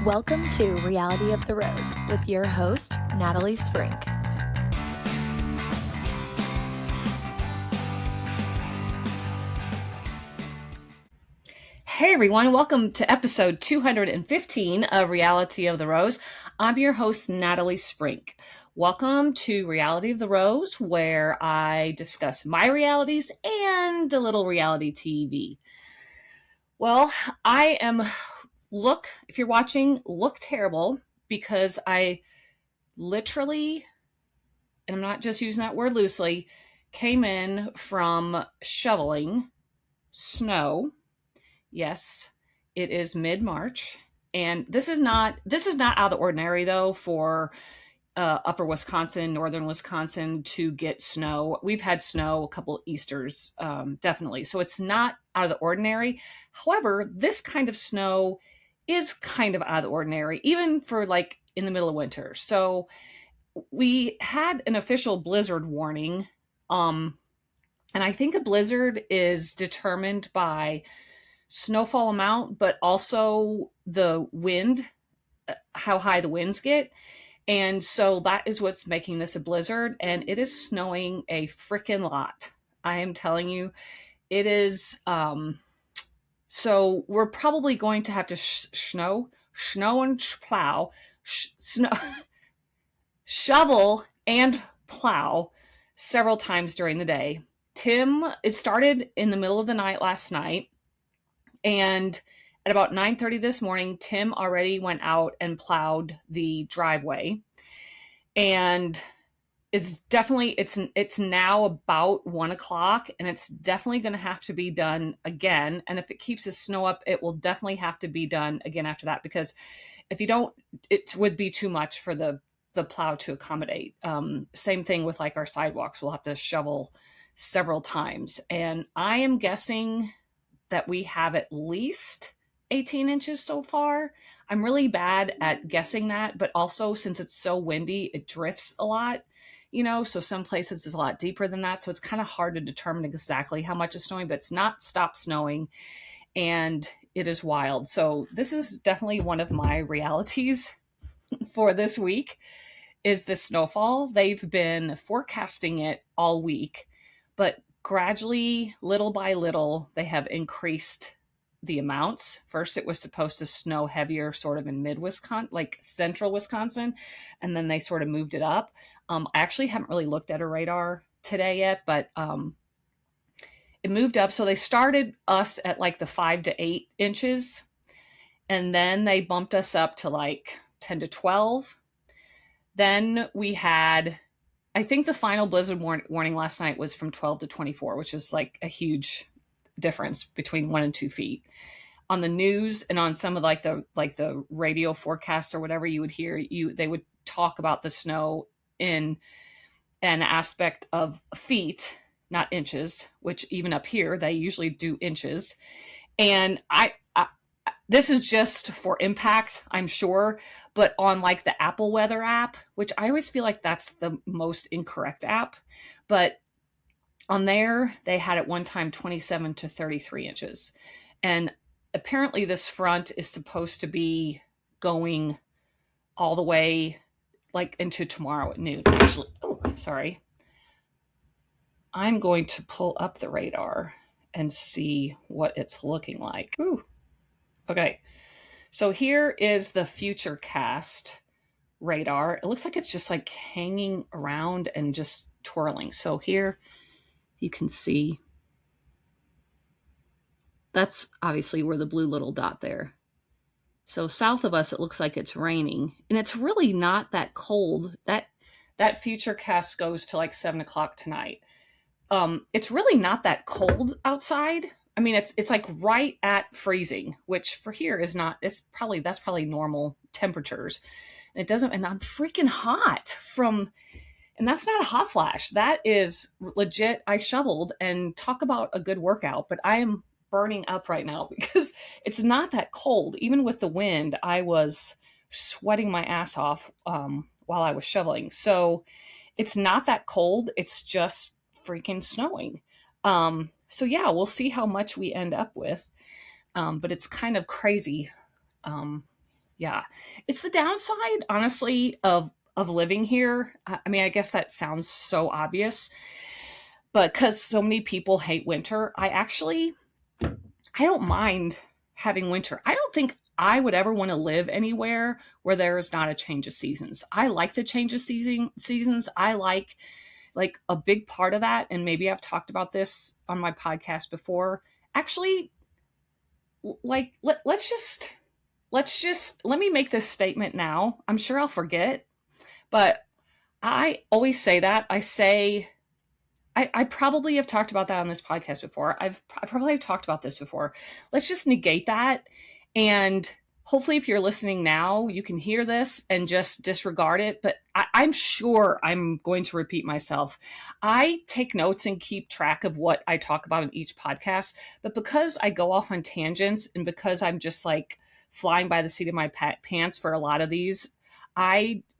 Welcome to Reality of the Rose with your host, Natalie Sprink. Hey everyone, welcome to episode 215 of Reality of the Rose. I'm your host, Natalie Sprink. Welcome to Reality of the Rose, where I discuss my realities and a little reality TV. Well, I am, if you're watching, look terrible because I literally, and I'm not just using that word loosely, came in from shoveling snow. Yes, it is mid-March, and this is not out of the ordinary though for upper Wisconsin, northern Wisconsin to get snow. We've had snow a couple Easters, definitely, so it's not out of the ordinary. However, this kind of snow is kind of out of the ordinary, even for like in the middle of winter. So we had an official blizzard warning, and I think a blizzard is determined by snowfall amount, but also the wind, how high the winds get. And so that is what's making this a blizzard. And it is snowing a freaking lot. I am telling you, it is. So we're probably going to have to snow and plow, snow, shovel and plow several times during the day. It started in the middle of the night last night. And at about 9:30 this morning, Tim already went out and plowed the driveway. And it's now about 1:00, and it's definitely going to have to be done again. And if it keeps the snow up, it will definitely have to be done again after that, because if you don't, it would be too much for the plow to accommodate. Same thing with like our sidewalks. We'll have to shovel several times. And I am guessing that we have at least 18 inches so far. I'm really bad at guessing that, but also since it's so windy, it drifts a lot, so some places it's a lot deeper than that. So it's kind of hard to determine exactly how much is snowing, but it's not stopped snowing and it is wild. So this is definitely one of my realities for this week is the snowfall. They've been forecasting it all week, but gradually, little by little, they have increased the amounts. First, it was supposed to snow heavier sort of in mid-Wisconsin, like central Wisconsin, and then they sort of moved it up. I actually haven't really looked at a radar today yet, but it moved up. So they started us at like the 5 to 8 inches, and then they bumped us up to like 10 to 12. Then we had, I think the final blizzard warning last night was from 12 to 24, which is like a huge difference between 1 and 2 feet. On the news and on some of the radio forecasts or whatever you would hear, they would talk about the snow in an aspect of feet, not inches, which even up here they usually do inches. And this is just for impact, I'm sure, but on like the Apple Weather app, which I always feel like that's the most incorrect app, but on there, they had at one time 27 to 33 inches. And apparently this front is supposed to be going all the way like into tomorrow at noon. Actually, sorry. I'm going to pull up the radar and see what it's looking like. Ooh. Okay. So here is the Futurecast radar. It looks like it's just like hanging around and just twirling. So here you can see that's obviously where the blue little dot there. So south of us, it looks like it's raining, and it's really not that cold. That Futurecast goes to like 7:00 tonight. It's really not that cold outside. I mean, it's like right at freezing, which for here is not. That's probably normal temperatures. And it doesn't, and I'm freaking hot and that's not a hot flash. That is legit. I shoveled, and talk about a good workout, but I am burning up right now because it's not that cold. Even with the wind, I was sweating my ass off while I was shoveling. So it's not that cold. It's just freaking snowing. So yeah, we'll see how much we end up with. But it's kind of crazy. Yeah. It's the downside, honestly, of living here. I mean, I guess that sounds so obvious, but because so many people hate winter, I don't mind having winter. I don't think I would ever want to live anywhere where there is not a change of seasons. I like the change of seasons. I like a big part of that, and maybe I've talked about this on my podcast before. Actually, like let me make this statement now. I'm sure I'll forget, but I always say that. I probably have talked about that on this podcast before. I probably have talked about this before. Let's just negate that. And hopefully, if you're listening now, you can hear this and just disregard it. But I'm sure I'm going to repeat myself. I take notes and keep track of what I talk about in each podcast. But because I go off on tangents and because I'm just like flying by the seat of my pants for a lot of these,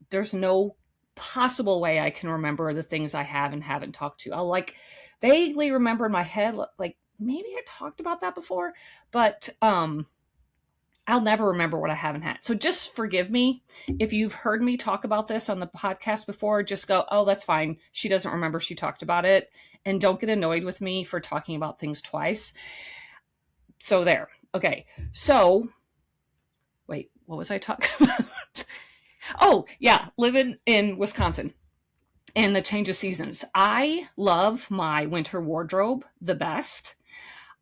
there's no possible way I can remember the things I have and haven't talked to. I'll like vaguely remember in my head, like maybe I talked about that before, but I'll never remember what I haven't had. So just forgive me if you've heard me talk about this on the podcast before. Just go, oh, that's fine. She doesn't remember she talked about it, and don't get annoyed with me for talking about things twice. So there. Okay. So wait, what was I talking about? Oh, yeah, living in Wisconsin and the change of seasons. I love my winter wardrobe the best.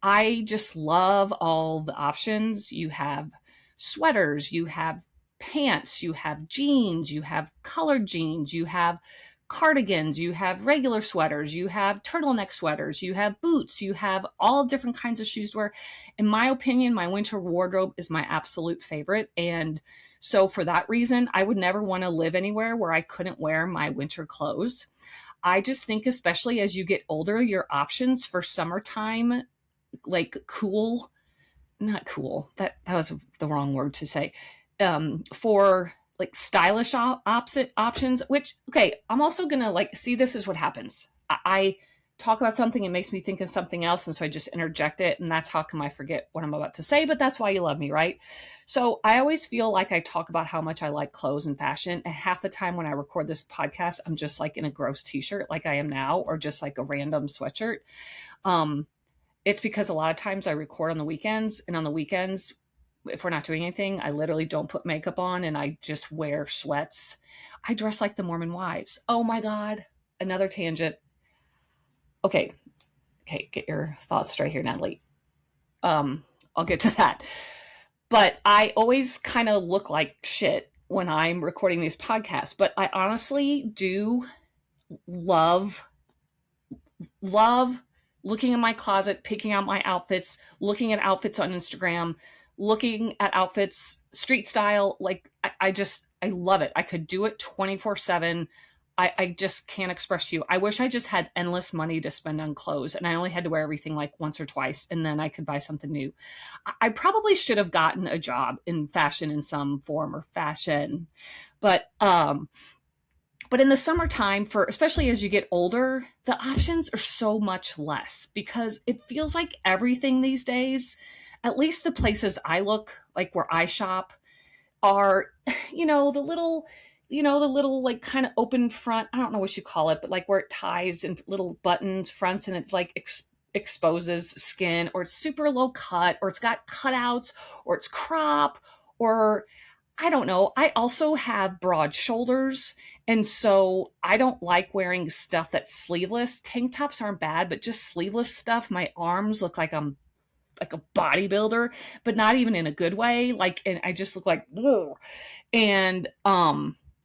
I just love all the options. You have sweaters, you have pants, you have jeans, you have colored jeans, you have cardigans, you have regular sweaters, you have turtleneck sweaters, you have boots, you have all different kinds of shoes to wear. In my opinion, my winter wardrobe is my absolute favorite. And so for that reason, I would never want to live anywhere where I couldn't wear my winter clothes. I just think, especially as you get older, your options for summertime, like cool, not cool, that was the wrong word to say, for like stylish opposite options, which, okay, I'm also gonna like, see, this is what happens. I talk about something, it makes me think of something else, and so I just interject it, and that's how come I forget what I'm about to say, but that's why you love me, right? So I always feel like I talk about how much I like clothes and fashion, and half the time when I record this podcast, I'm just like in a gross t-shirt like I am now, or just like a random sweatshirt. It's because a lot of times I record on the weekends, and on the weekends, if we're not doing anything, I literally don't put makeup on and I just wear sweats. I dress like the Mormon wives. Oh my God. Another tangent. Okay. Get your thoughts straight here, Natalie. I'll get to that. But I always kind of look like shit when I'm recording these podcasts, but I honestly do love looking in my closet, picking out my outfits, looking at outfits on Instagram, looking at outfits street style. Like I love it. I could do it 24/7. I just can't express to you. I wish I just had endless money to spend on clothes and I only had to wear everything like once or twice and then I could buy something new. I probably should have gotten a job in fashion in some form or fashion. But in the summertime, for especially as you get older, the options are so much less because it feels like everything these days, at least the places I look, like where I shop, are, the little like kind of open front. I don't know what you call it, but like where it ties and little buttoned fronts and it's like exposes skin, or it's super low cut, or it's got cutouts, or it's crop, or I don't know. I also have broad shoulders. And so I don't like wearing stuff that's sleeveless. Tank tops aren't bad, but just sleeveless stuff. My arms look like I'm like a bodybuilder, but not even in a good way. Like, and I just look like, whoa. And,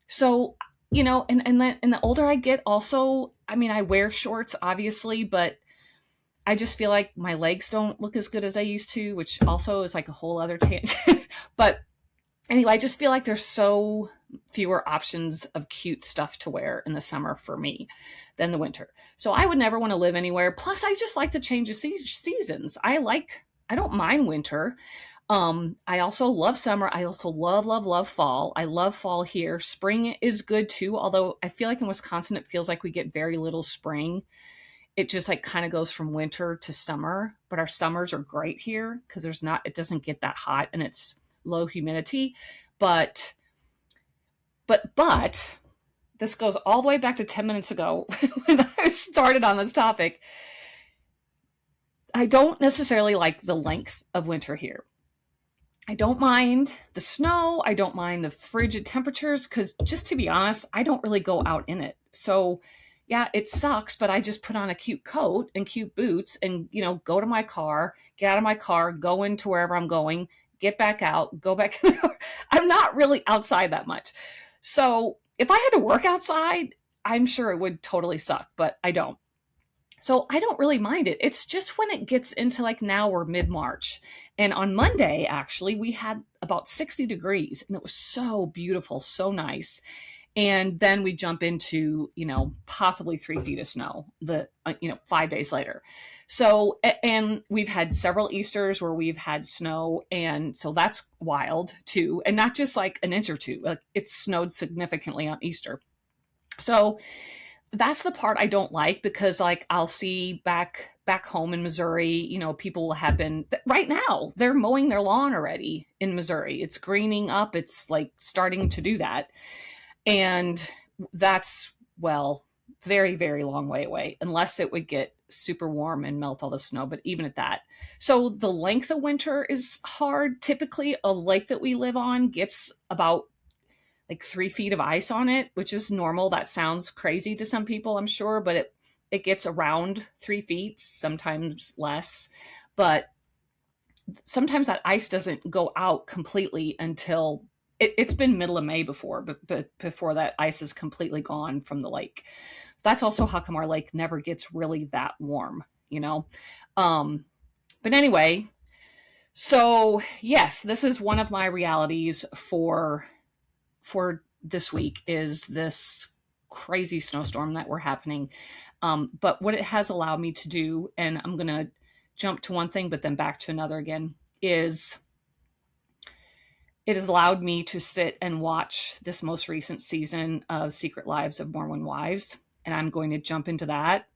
so, and then, and the older I get also, I mean, I wear shorts obviously, but I just feel like my legs don't look as good as I used to, which also is like a whole other tangent. But anyway, I just feel like there's so fewer options of cute stuff to wear in the summer for me than the winter. So I would never want to live anywhere. Plus, I just like the change of seasons. I don't mind winter. I also love summer. I also love fall. I love fall here. Spring is good too, although I feel like in Wisconsin, it feels like we get very little spring. It just like kind of goes from winter to summer, but our summers are great here because it doesn't get that hot and it's low humidity. But this goes all the way back to 10 minutes ago when I started on this topic. I don't necessarily like the length of winter here. I don't mind the snow. I don't mind the frigid temperatures because, just to be honest, I don't really go out in it. So yeah, it sucks, but I just put on a cute coat and cute boots and, go to my car, get out of my car, go into wherever I'm going, get back out, go back. I'm not really outside that much. So if I had to work outside, I'm sure it would totally suck, but I don't. So I don't really mind it. It's just when it gets into like now we're mid-March. And on Monday, actually, we had about 60 degrees and it was so beautiful, so nice. And then we jump into, possibly 3 feet of snow 5 days later. So, and we've had several Easters where we've had snow. And so that's wild too. And not just like an inch or two, like it snowed significantly on Easter. So that's the part I don't like because like I'll see back home in Missouri, people have been right now, they're mowing their lawn already in Missouri. It's greening up. It's like starting to do that. And that's, well, very, very long way away, unless it would get super warm and melt all the snow. But even at that, so the length of winter is hard. Typically a lake that we live on gets about like 3 feet of ice on it, which is normal. That sounds crazy to some people, I'm sure, but it gets around 3 feet, sometimes less. But sometimes that ice doesn't go out completely until it's been middle of May before, but before that ice is completely gone from the lake. That's also how come our lake never gets really that warm, But anyway, so yes, this is one of my realities for this week is this crazy snowstorm that we're happening. But what it has allowed me to do, and I'm going to jump to one thing, but then back to another again, is it has allowed me to sit and watch this most recent season of Secret Lives of Mormon Wives. And I'm going to jump into that.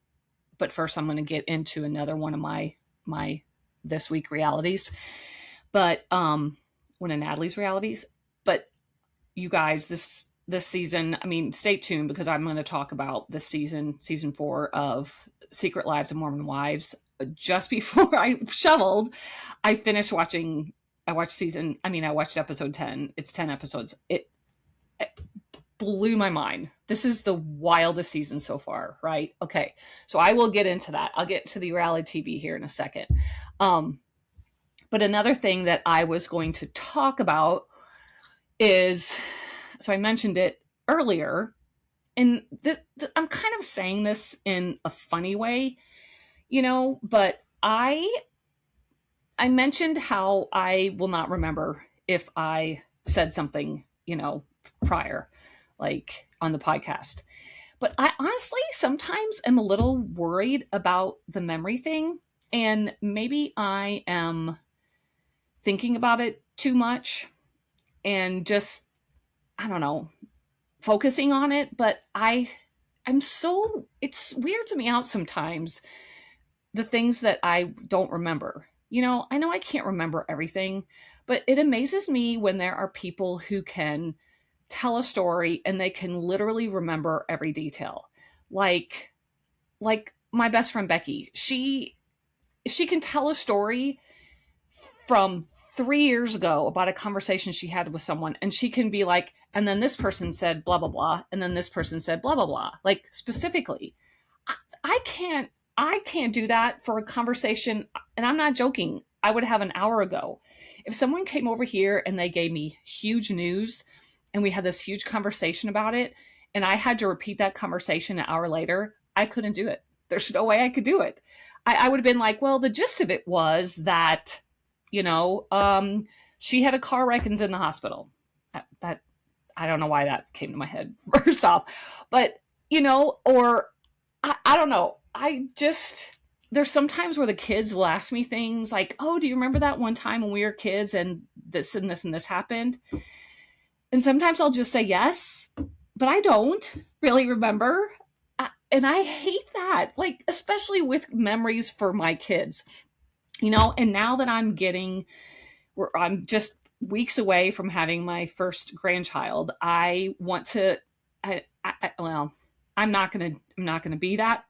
But first I'm going to get into another one of my this week realities. But one of Natalie's realities. But you guys, this season, I mean, stay tuned because I'm going to talk about this season 4 of Secret Lives of Mormon Wives. Just before I shoveled, I watched episode 10. It's 10 episodes. It blew my mind. This is the wildest season so far, right? Okay. So I will get into that. I'll get to the reality TV here in a second. But another thing that I was going to talk about is, so I mentioned it earlier, and I'm kind of saying this in a funny way, but I mentioned how I will not remember if I said something, prior, like on the podcast. But I honestly sometimes am a little worried about the memory thing. And maybe I am thinking about it too much and just, I don't know, focusing on it. But it's weird to me out sometimes, the things that I don't remember. I know I can't remember everything, but it amazes me when there are people who can tell a story and they can literally remember every detail. Like my best friend Becky, she can tell a story from 3 years ago about a conversation she had with someone, and she can be like, and then this person said blah blah blah, and then this person said blah blah blah, like specifically. I can't do that for a conversation, and I'm not joking. I would have an hour ago. If someone came over here and they gave me huge news and we had this huge conversation about it, and I had to repeat that conversation an hour later, I couldn't do it. There's no way I could do it. I would have been like, well, the gist of it was that, she had a car wreck and's in the hospital. That I don't know why that came to my head first off, but, or I don't know. There's sometimes where the kids will ask me things like, oh, do you remember that one time when we were kids and this and this and this happened? And sometimes I'll just say yes, but I don't really remember. And I hate that, like, especially with memories for my kids, and now that I'm weeks away from having my first grandchild. I want to, well, I'm not gonna be that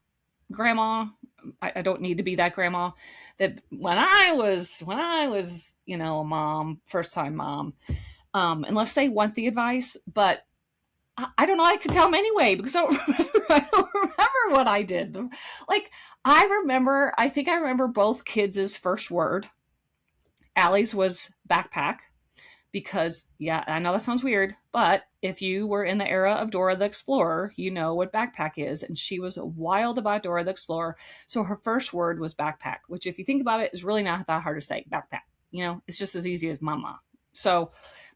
grandma. I don't need to be that grandma that when I was, a mom, first time mom, unless they want the advice, but I don't know. I could tell them anyway because I don't remember what I did. Like I think I remember both kids' first word. Allie's was backpack because, yeah, I know that sounds weird, but if you were in the era of Dora the Explorer, you know what backpack is. And she was wild about Dora the Explorer. So her first word was backpack, which, if you think about it, is really not that hard to say. Backpack. It's just as easy as mama. So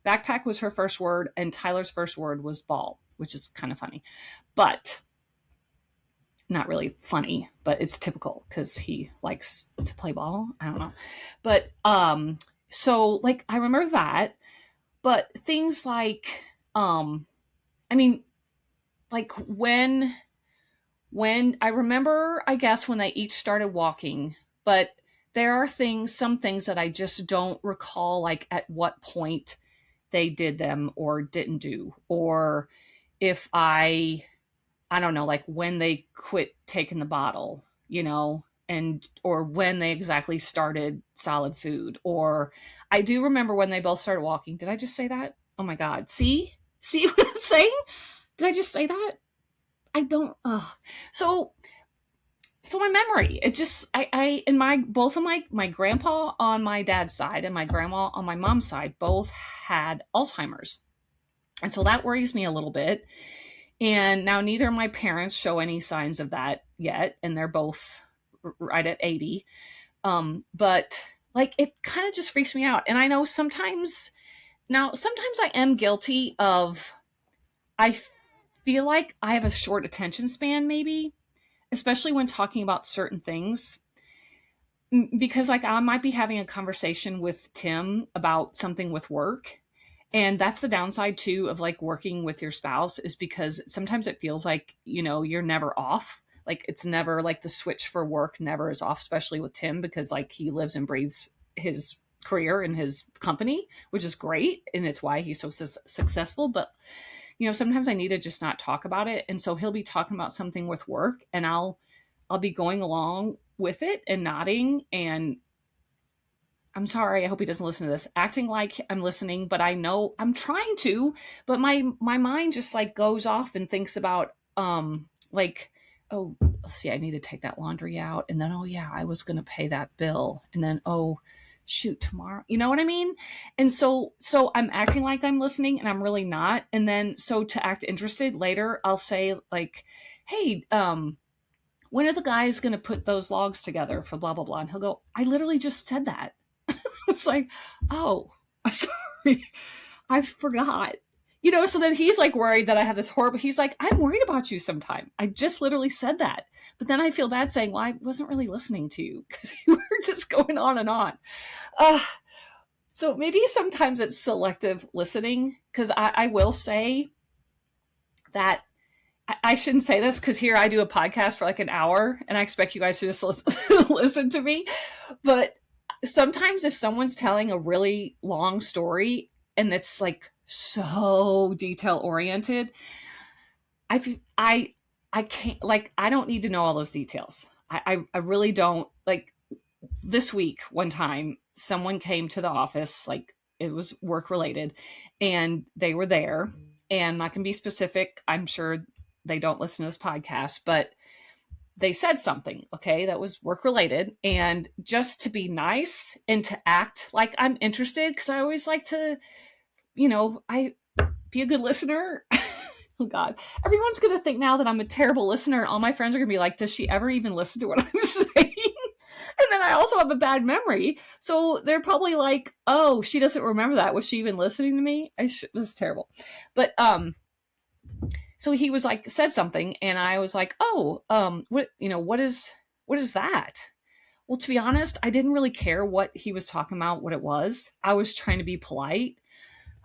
backpack was her first word, and Tyler's first word was ball, which is kind of funny, but not really funny, but it's typical because he likes to play ball. I don't know. But so like I remember that, but things like I mean, like when I remember, I guess, when they each started walking, but there are some things that I just don't recall, like at what point they did them or didn't do, or if I don't know, like when they quit taking the bottle, and or when they exactly started solid food. Or I do remember when they both started walking. Did I just say that? Oh my God. See what I'm saying? Did I just say that? I don't. So my memory, it just I and my both of my grandpa on my dad's side and my grandma on my mom's side both had Alzheimer's, and so that worries me a little bit. And now neither of my parents show any signs of that yet, and they're both right at 80. But like it kind of just freaks me out. And I know sometimes I am guilty of, I feel like I have a short attention span, maybe, especially when talking about certain things. Because like I might be having a conversation with Tim about something with work. And that's the downside too of like working with your spouse, is because sometimes it feels like, you're never off. Like it's never like the switch for work never is off, especially with Tim, because like he lives and breathes his career and his company, which is great. And it's why he's so successful. But, sometimes I need to just not talk about it. And so he'll be talking about something with work, and I'll be going along with it and nodding, and I'm sorry, I hope he doesn't listen to this, acting like I'm listening, but I know I'm trying to, but my mind just like goes off and thinks about like, oh, let's see, I need to take that laundry out, and then, oh yeah, I was going to pay that bill, and then, oh shoot, tomorrow, you know what I mean? And so I'm acting like I'm listening and I'm really not. And then so to act interested later, I'll say like, hey, when are the guys going to put those logs together for blah blah blah? And he'll go, I literally just said that. It's like, oh, I'm sorry, I forgot. So then he's like worried that I have this horrible, he's like, I'm worried about you sometime. I just literally said that. But then I feel bad saying, well, I wasn't really listening to you because you were just going on and on. So maybe sometimes it's selective listening, because I will say that I shouldn't say this because here I do a podcast for like an hour and I expect you guys to just listen to me. But sometimes if someone's telling a really long story and it's like so detail oriented, I can't, like, I don't need to know all those details. I really don't. Like this week, one time, someone came to the office, like it was work related, and they were there. And I can be specific. I'm sure they don't listen to this podcast, but they said something, okay, that was work related. And just to be nice and to act like I'm interested, because I always like to, I be a good listener. Oh God, everyone's going to think now that I'm a terrible listener. And all my friends are going to be like, does she ever even listen to what I'm saying? And then I also have a bad memory. So they're probably like, oh, she doesn't remember that. Was she even listening to me? This is terrible. But, so he was like, said something, and I was like, oh, what is that? Well, to be honest, I didn't really care what he was talking about, what it was. I was trying to be polite.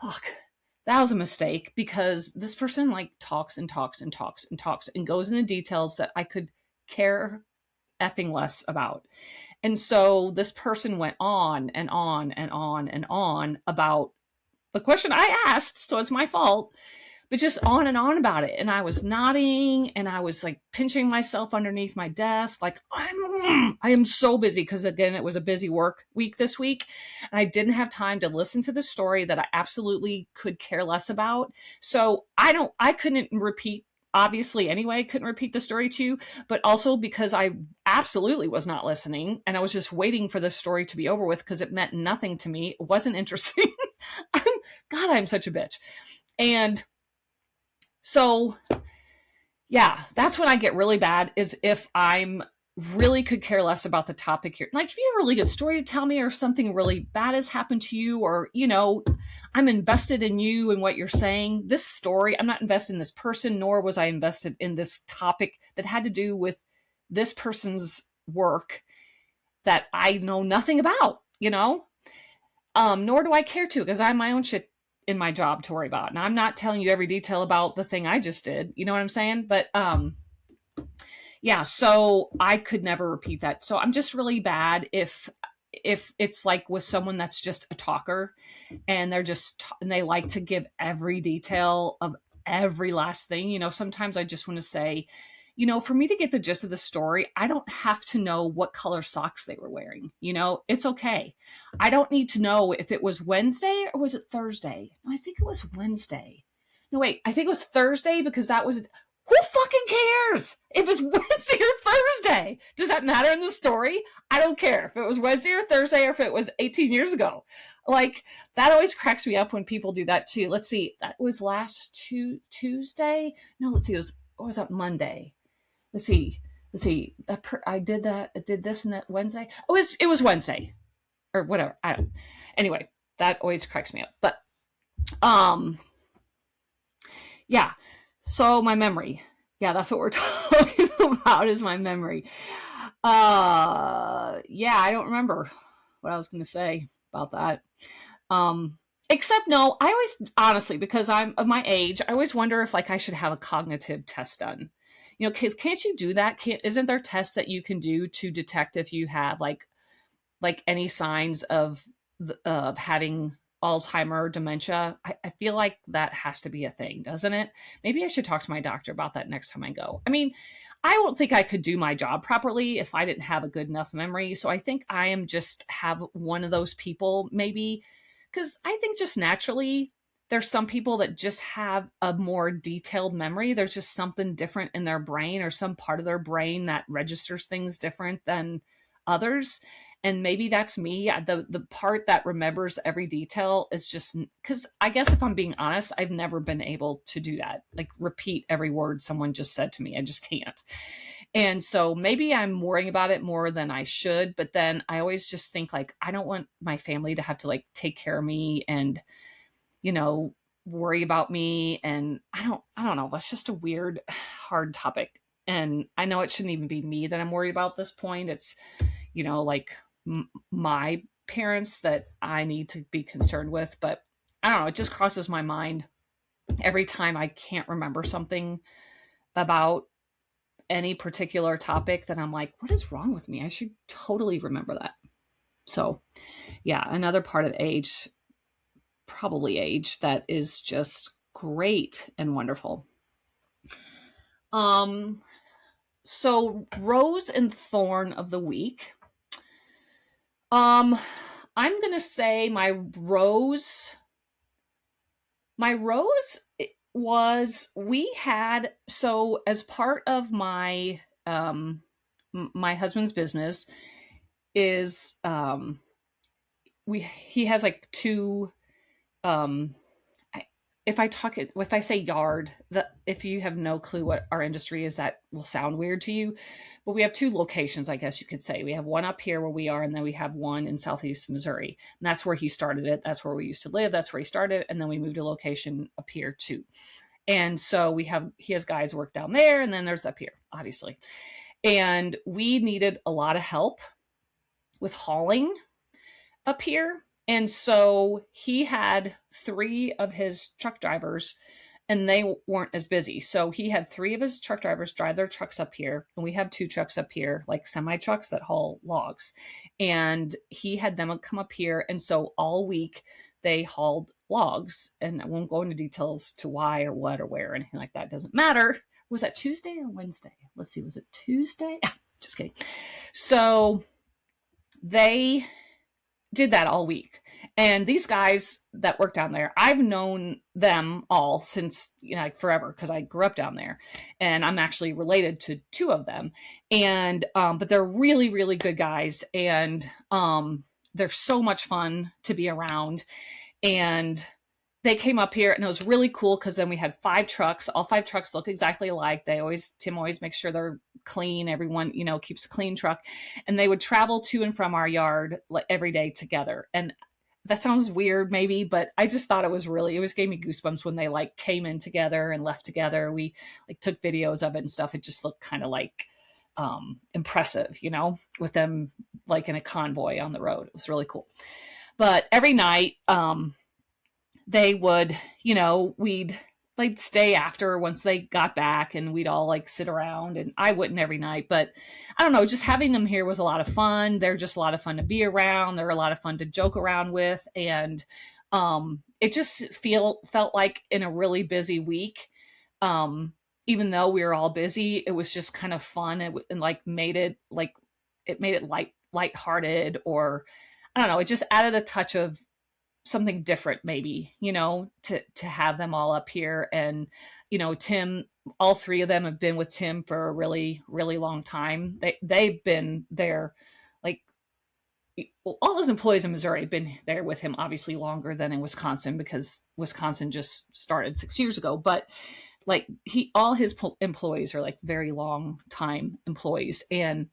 Look, that was a mistake, because this person like talks and talks and talks and talks and goes into details that I could care effing less about. And so this person went on and on and on and on about the question I asked, so it's my fault. But just on and on about it. And I was nodding and I was like pinching myself underneath my desk. Like, I am so busy because, again, it was a busy work week this week. And I didn't have time to listen to the story that I absolutely could care less about. So I couldn't repeat, obviously, anyway, couldn't repeat the story to you, but also because I absolutely was not listening and I was just waiting for the story to be over with because it meant nothing to me. It wasn't interesting. God, I'm such a bitch. And so, yeah, that's when I get really bad, is if I'm really could care less about the topic here. Like, if you have a really good story to tell me, or if something really bad has happened to you, or, I'm invested in you and what you're saying. This story, I'm not invested in this person, nor was I invested in this topic that had to do with this person's work that I know nothing about, nor do I care to, because I have my own shit in my job to worry about. And I'm not telling you every detail about the thing I just did. You know what I'm saying? But yeah, so I could never repeat that. So I'm just really bad if it's like with someone that's just a talker and and they like to give every detail of every last thing. Sometimes I just want to say, for me to get the gist of the story, I don't have to know what color socks they were wearing. It's okay. I don't need to know if it was Wednesday or was it Thursday. No, I think it was Wednesday. No, wait, I think it was Thursday, because that was, who fucking cares if it's Wednesday or Thursday? Does that matter in the story? I don't care if it was Wednesday or Thursday, or if it was 18 years ago. Like, that always cracks me up when people do that too. Let's see, that was last Tuesday. No, let's see, what was that, Monday? Let's see. I did that. I did this and that Wednesday. Oh, it was Wednesday, or whatever. I don't. Anyway, that always cracks me up. But, yeah. So my memory. Yeah, that's what we're talking about, is my memory. Yeah, I don't remember what I was going to say about that. Except, no, I always, honestly, because I'm of my age, I always wonder if, like, I should have a cognitive test done. Kids, can't you do that? Isn't there tests that you can do to detect if you have like any signs of having Alzheimer or dementia? I feel like that has to be a thing, doesn't it? Maybe I should talk to my doctor about that next time I go. I mean, I don't think I could do my job properly if I didn't have a good enough memory. So I think I am just have one of those people, maybe, because I think just naturally there's some people that just have a more detailed memory. There's just something different in their brain, or some part of their brain that registers things different than others. And maybe that's me. The part that remembers every detail is just, because I guess, if I'm being honest, I've never been able to do that. Like, repeat every word someone just said to me. I just can't. And so maybe I'm worrying about it more than I should. But then I always just think, like, I don't want my family to have to, like, take care of me and, worry about me. And I don't know. That's just a weird, hard topic. And I know it shouldn't even be me that I'm worried about at this point. It's, like my parents that I need to be concerned with. But I don't know. It just crosses my mind every time I can't remember something about any particular topic, that I'm like, what is wrong with me? I should totally remember that. So yeah, another part of age, probably age, that is just great and wonderful. So rose and thorn of the week. I'm gonna say my rose was, we had, so as part of my my husband's business is he has like two, if I say yard, that, if you have no clue what our industry is, that will sound weird to you. But we have two locations, I guess you could say. We have one up here where we are, and then we have one in Southeast Missouri. And that's where he started it. That's where we used to live. That's where he started. And then we moved a location up here too. And so he has guys work down there, and then there's up here, obviously. And we needed a lot of help with hauling up here. And so he had 3 of his truck drivers, and they weren't as busy. So he had 3 of his truck drivers drive their trucks up here. And we have 2 trucks up here, like semi trucks that haul logs. And he had them come up here. And so all week they hauled logs, and I won't go into details to why or what or where or anything like that. It doesn't matter. Was that Tuesday or Wednesday? Let's see. Was it Tuesday? Just kidding. So they did that all week. And these guys that work down there, I've known them all since, like forever, because I grew up down there, and I'm actually related to two of them. And but they're really, really good guys, and they're so much fun to be around. And they came up here, and it was really cool because then we had 5 trucks. All 5 trucks look exactly alike. Tim always makes sure they're clean. Everyone, keeps a clean truck, and they would travel to and from our yard every day together. And that sounds weird maybe, but I just thought it gave me goosebumps when they like came in together and left together. We like took videos of it and stuff. It just looked kind of like impressive, with them like in a convoy on the road. It was really cool. But every night, they would, they'd stay after once they got back, and we'd all like sit around, and I wouldn't every night, but I don't know, just having them here was a lot of fun. They're just a lot of fun to be around. They're a lot of fun to joke around with. And it just felt like in a really busy week, even though we were all busy, it was just kind of fun, and made it lighthearted, or I don't know, it just added a touch of something different maybe, to have them all up here. And, Tim, all 3 of them have been with Tim for a really, really long time. They've been there, all his employees in Missouri have been there with him obviously longer than in Wisconsin, because Wisconsin just started 6 years ago. But all his employees are like very long time employees. And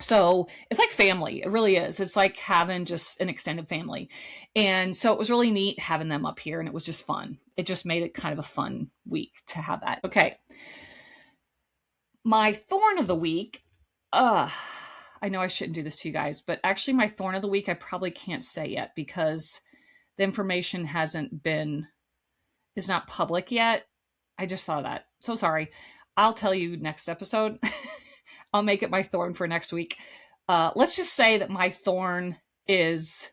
so it's like family. It really is. It's like having just an extended family. And so it was really neat having them up here, and it was just fun. It just made it kind of a fun week to have that. Okay. My thorn of the week. I know I shouldn't do this to you guys, but actually my thorn of the week, I probably can't say yet because the information is not public yet. I just thought of that. So sorry. I'll tell you next episode. I'll make it my thorn for next week. Let's just say that my thorn is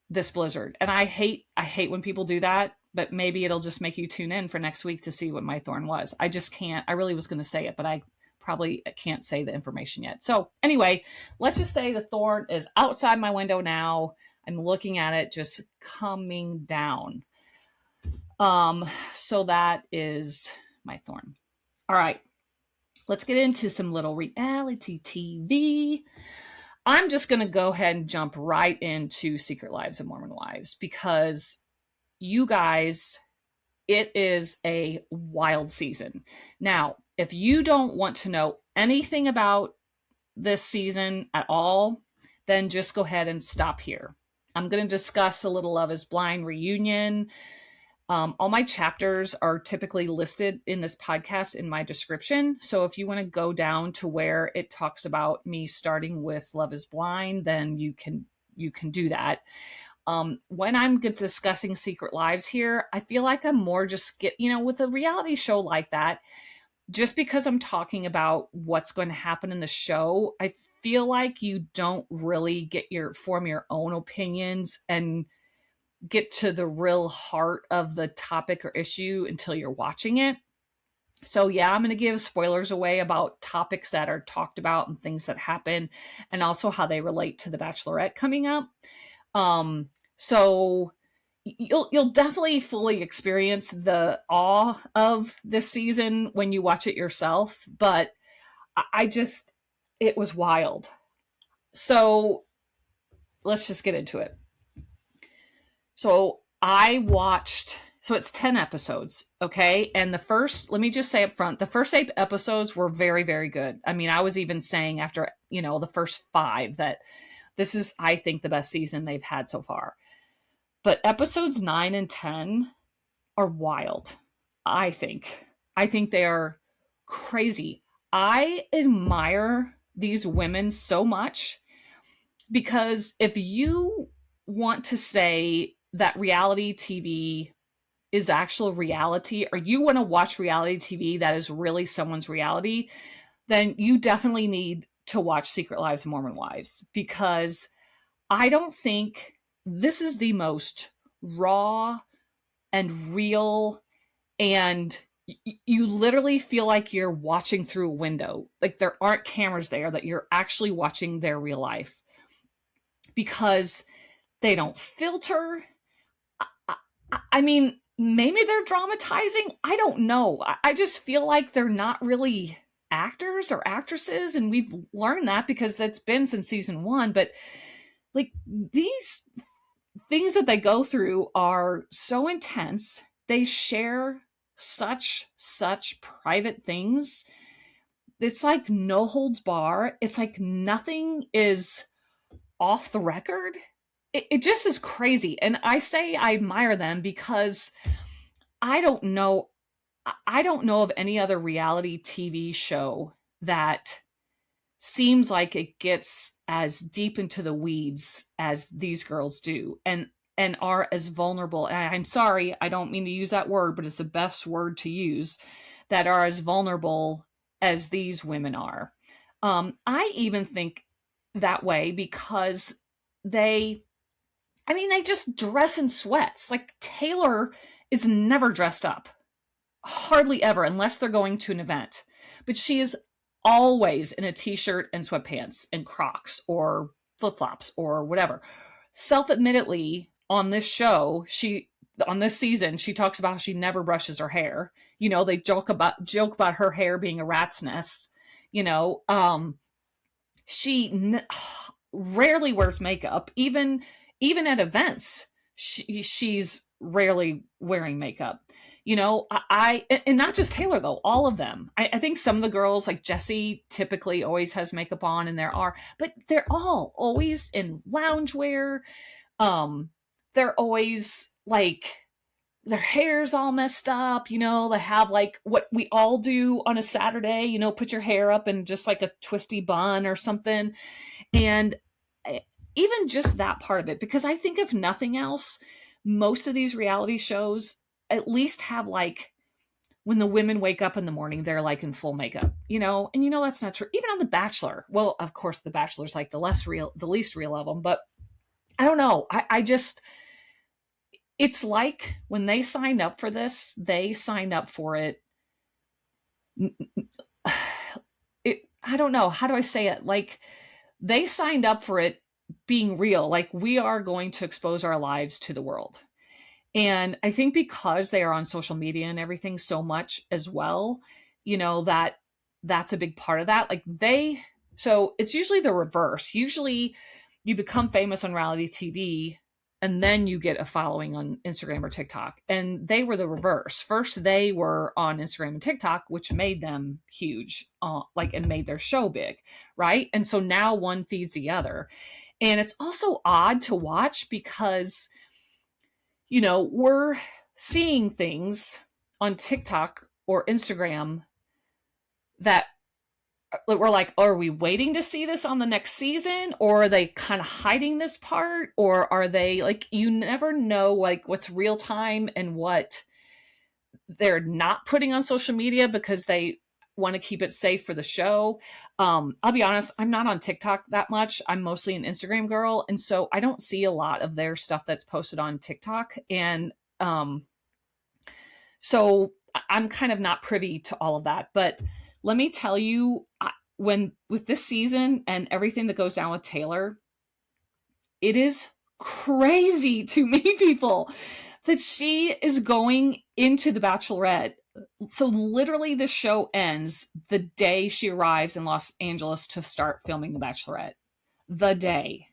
this blizzard. And I hate when people do that, but maybe it'll just make you tune in for next week to see what my thorn was. I just can't. I really was going to say it, but I probably can't say the information yet. So anyway, let's just say the thorn is outside my window now. I'm looking at it just coming down. So that is my thorn. All right. Let's get into some little reality TV. I'm just going to go ahead and jump right into Secret Lives of Mormon Wives, because you guys, it is a wild season. Now, if you don't want to know anything about this season at all, then just go ahead and stop here. I'm going to discuss a little Love is Blind reunion. All my chapters are typically listed in this podcast in my description. So if you want to go down to where it talks about me starting with Love is Blind, then you can do that. When I'm discussing Secret Lives here, I feel like I'm more just with a reality show like that, just because I'm talking about what's going to happen in the show, I feel like you don't really form your own opinions and get to the real heart of the topic or issue until you're watching it. So yeah, I'm going to give spoilers away about topics that are talked about and things that happen, and also how they relate to the Bachelorette coming up. So you'll definitely fully experience the awe of this season when you watch it yourself, but it was wild. So let's just get into it. So it's 10 episodes, okay? And let me just say up front, the first 8 episodes were very, very good. I mean, I was even saying after, the first 5 that this is, I think, the best season they've had so far. But episodes 9 and 10 are wild, I think. I think they are crazy. I admire these women so much, because if you want to say that reality TV is actual reality, or you want to watch reality TV that is really someone's reality, then you definitely need to watch Secret Lives of Mormon Wives, because I don't think this is the most raw and real, and you literally feel like you're watching through a window. Like there aren't cameras there, that you're actually watching their real life, because they don't filter. I mean, maybe they're dramatizing. I don't know. I just feel like they're not really actors or actresses, and we've learned that because that's been since season 1. But like, these things that they go through are so intense. They share such private things. It's like no holds bar. It's like nothing is off the record. It just is crazy. And I say I admire them because I don't know of any other reality TV show that seems like it gets as deep into the weeds as these girls do, and are as vulnerable. And I'm sorry, I don't mean to use that word, but it's the best word to use, that are as vulnerable as these women are. I even think that way because they just dress in sweats. Like, Taylor is never dressed up, hardly ever, unless they're going to an event. But she is always in a t-shirt and sweatpants and Crocs or flip-flops or whatever. Self-admittedly, on this show, on this season, she talks about how she never brushes her hair. They joke about her hair being a rat's nest. She rarely wears makeup. Even at events, she's rarely wearing makeup. And not just Taylor, though, all of them. I think some of the girls, like Jessie, typically always has makeup on, and but they're all always in loungewear. They're always like, their hair's all messed up. They have like what we all do on a Saturday, put your hair up in just like a twisty bun or something. And even just that part of it, because I think if nothing else, most of these reality shows at least have, like, when the women wake up in the morning, they're like in full makeup, and that's not true. Even on The Bachelor, well, of course, The Bachelor's like the least real of them, but I don't know. I just, it's like when they signed up for this, they signed up for it. I don't know. How do I say it? Like, they signed up for it being real. Like, we are going to expose our lives to the world. And I think because they are on social media and everything so much as well, that's a big part of that. Like, so it's usually the reverse. Usually you become famous on reality TV and then you get a following on Instagram or TikTok. And they were the reverse. First, they were on Instagram and TikTok, which made them huge, and made their show big, right? And so now one feeds the other. And it's also odd to watch because, we're seeing things on TikTok or Instagram that we're like, are we waiting to see this on the next season? Or are they kind of hiding this part? Or are they, like, you never know, like, what's real time and what they're not putting on social media because they want to keep it safe for the show. I'll be honest, I'm not on TikTok that much. I'm mostly an Instagram girl. And so I don't see a lot of their stuff that's posted on TikTok. And so I'm kind of not privy to all of that. But let me tell you, with this season and everything that goes down with Taylor, it is crazy to me, people, that she is going into The Bachelorette. So literally the show ends the day she arrives in Los Angeles to start filming The Bachelorette. The day.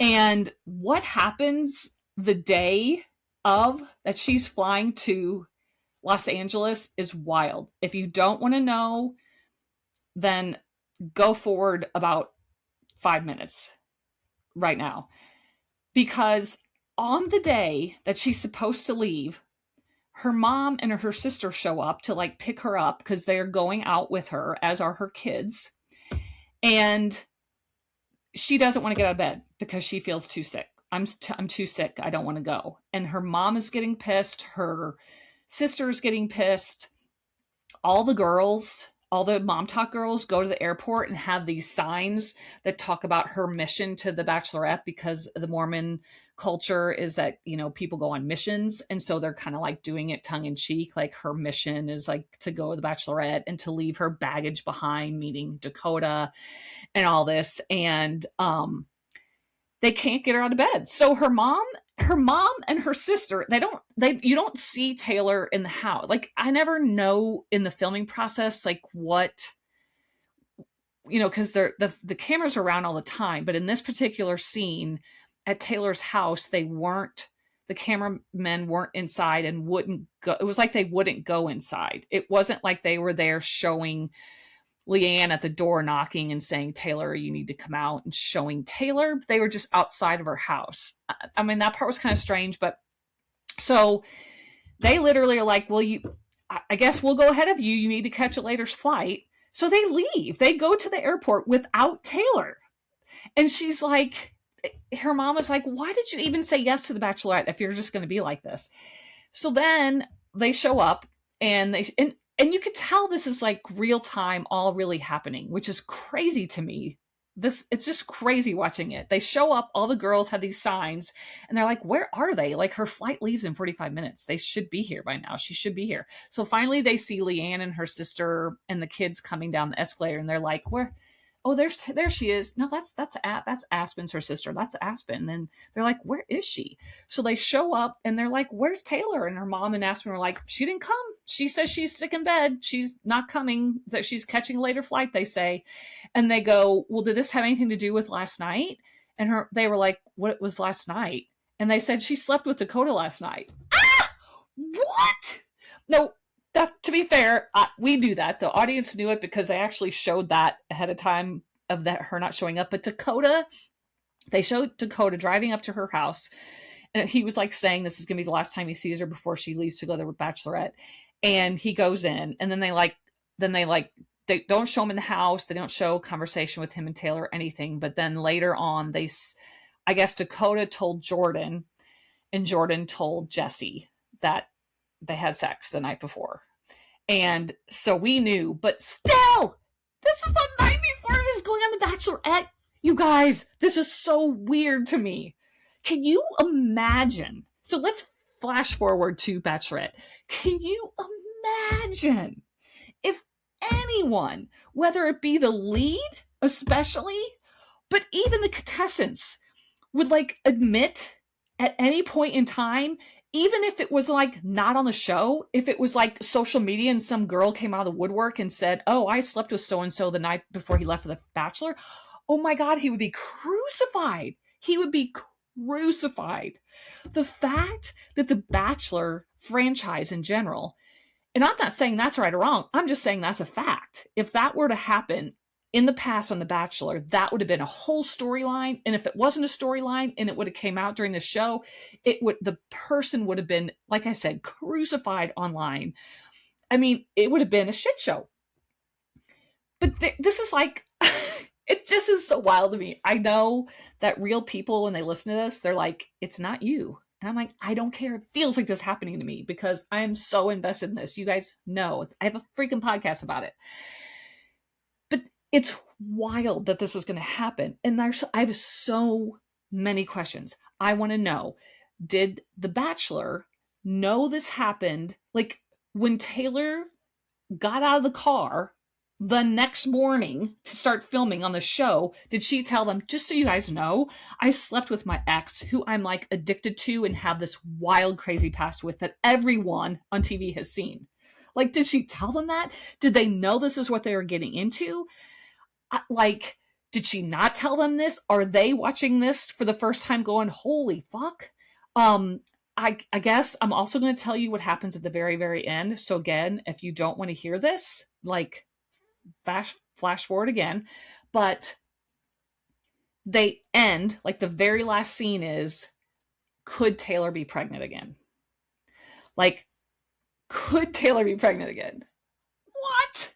And what happens the day of that she's flying to Los Angeles is wild. If you don't want to know, then go forward about 5 minutes right now. Because on the day that she's supposed to leave, her mom and her sister show up to, like, pick her up because they're going out with her, as are her kids. And she doesn't want to get out of bed because she feels too sick. I'm too sick. I don't want to go. And her mom is getting pissed. Her sister is getting pissed. All the girls all the Mom Talk girls go to the airport and have these signs that talk about her mission to the Bachelorette, because the Mormon culture is that, people go on missions. And so they're kind of like doing it tongue in cheek. Like her mission is like to go to the Bachelorette and to leave her baggage behind, meeting Dakota and all this. And they can't get her out of bed. So her mom and her sister, you don't see Taylor in the house. Like, I never know in the filming process, like what, because the cameras are around all the time. But in this particular scene at Taylor's house, the cameramen weren't inside and wouldn't go. It was like they wouldn't go inside. It wasn't like they were there showing Leanne at the door knocking and saying, Taylor, you need to come out, and showing Taylor. They were just outside of her house. I mean, that part was kind of strange, but so they literally are like, well, I guess we'll go ahead of you. You need to catch a later flight. So they leave. They go to the airport without Taylor. And she's like, her mom was like, why did you even say yes to the Bachelorette if you're just going to be like this? So then they show up, and and you could tell this is like real time, all really happening, which is crazy to me. It's just crazy watching it. They show up, all the girls have these signs, and they're like, where are they? Like, her flight leaves in 45 minutes. They should be here by now. She should be here. So finally they see Leanne and her sister and the kids coming down the escalator, and they're like, where? Oh, there she is. No, that's Aspen's her sister. That's Aspen. And they're like, where is she? So they show up, and they're like, where's Taylor? And her mom and Aspen are like, she didn't come. She says she's sick in bed. She's not coming, that she's catching a later flight, they say. And they go, well, did this have anything to do with last night? And they were like, what was last night? And they said, she slept with Dakota last night. Ah! What? No, to be fair, we knew that. The audience knew it because they actually showed that ahead of time of that her not showing up. But Dakota, they showed Dakota driving up to her house, and he was like saying this is going to be the last time he sees her before she leaves to go to the Bachelorette. And he goes in, and then they don't show him in the house. They don't show conversation with him and Taylor or anything. But then later on, I guess Dakota told Jordan, and Jordan told Jesse that they had sex the night before. And so we knew, but still, this is the night before he's going on the Bachelorette. You guys, this is so weird to me. Can you imagine? So let's flash forward to Bachelorette. Can you imagine if anyone, whether it be the lead especially, but even the contestants, would like admit at any point in time, even if it was like not on the show, if it was like social media and some girl came out of the woodwork and said, oh, I slept with so-and-so the night before he left for the Bachelor, oh my God, he would be crucified. He would be crucified. The fact that the Bachelor franchise in general, and I'm not saying that's right or wrong, I'm just saying that's a fact. If that were to happen in the past on The Bachelor, that would have been a whole storyline. And if it wasn't a storyline and it would have came out during the show, the person would have been, like I said, crucified online. I mean, it would have been a shit show. But this is like, it just is so wild to me. I know that real people, when they listen to this, they're like, it's not you. And I'm like, I don't care. It feels like this happening to me because I am so invested in this. You guys know, I have a freaking podcast about it. But it's wild that this is going to happen. And I have so many questions. I want to know, did The Bachelor know this happened? Like, when Taylor got out of the car the next morning to start filming on the show, did she tell them, just so you guys know, I slept with my ex, who I'm like addicted to and have this wild, crazy past with, that everyone on TV has seen? Like, did she tell them that? Did they know this is what they were getting into? Like, did she not tell them this? Are they watching this for the first time going, holy fuck? I guess I'm also going to tell you what happens at the very, very end. So again, if you don't want to hear this, like, flash forward again. But they end, like, the very last scene is, could Taylor be pregnant again? Like, could Taylor be pregnant again? What?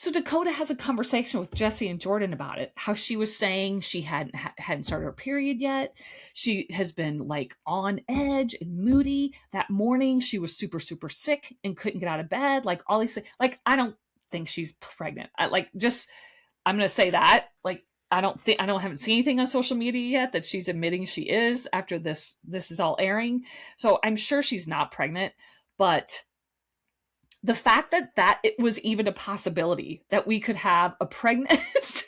So Dakota has a conversation with Jesse and Jordan about it. How she was saying she hadn't started her period yet. She has been like on edge and moody. That morning she was super super sick and couldn't get out of bed. Like all these things. Like I don't think she's pregnant. I'm gonna say that. Like I haven't seen anything on social media yet that she's admitting she is after this is all airing. So I'm sure she's not pregnant, but the fact that it was even a possibility that we could have a pregnant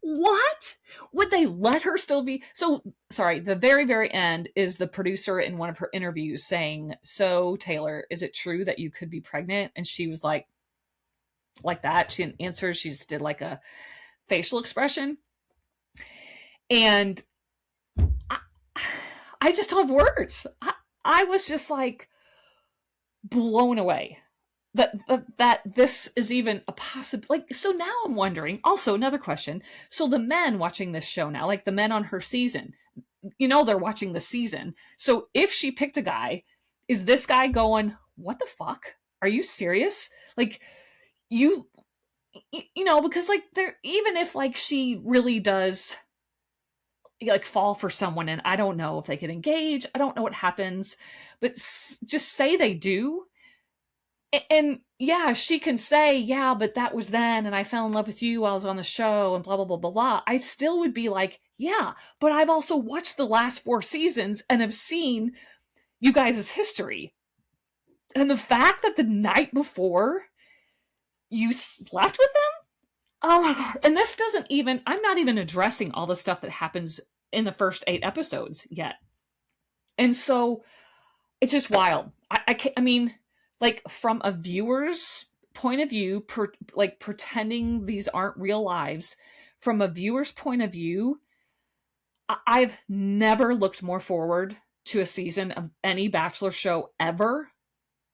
what would they let her still be? So sorry, the very very end is the producer in one of her interviews saying, so Taylor, is it true that you could be pregnant? And she was like that, she didn't answer, she just did like a facial expression. And I just don't have words. I was just like blown away that this is even a possible, like, so now I'm wondering, also another question. So the men watching this show now, like the men on her season, they're watching the season. So if she picked a guy, is this guy going, what the fuck? Are you serious? Like because like there, even if like she really does like fall for someone, and I don't know if they get engaged, I don't know what happens, but just say they do. And yeah, she can say, yeah, but that was then, and I fell in love with you while I was on the show, and blah, blah, blah, blah, blah. I still would be like, yeah, but I've also watched the last 4 seasons and have seen you guys' history. And the fact that the night before you slept with him? Oh my God. And this doesn't even, I'm not even addressing all the stuff that happens in the first 8 episodes yet. And so it's just wild. I mean, like from a viewer's point of view, like pretending these aren't real lives, from a viewer's point of view, I've never looked more forward to a season of any Bachelor show ever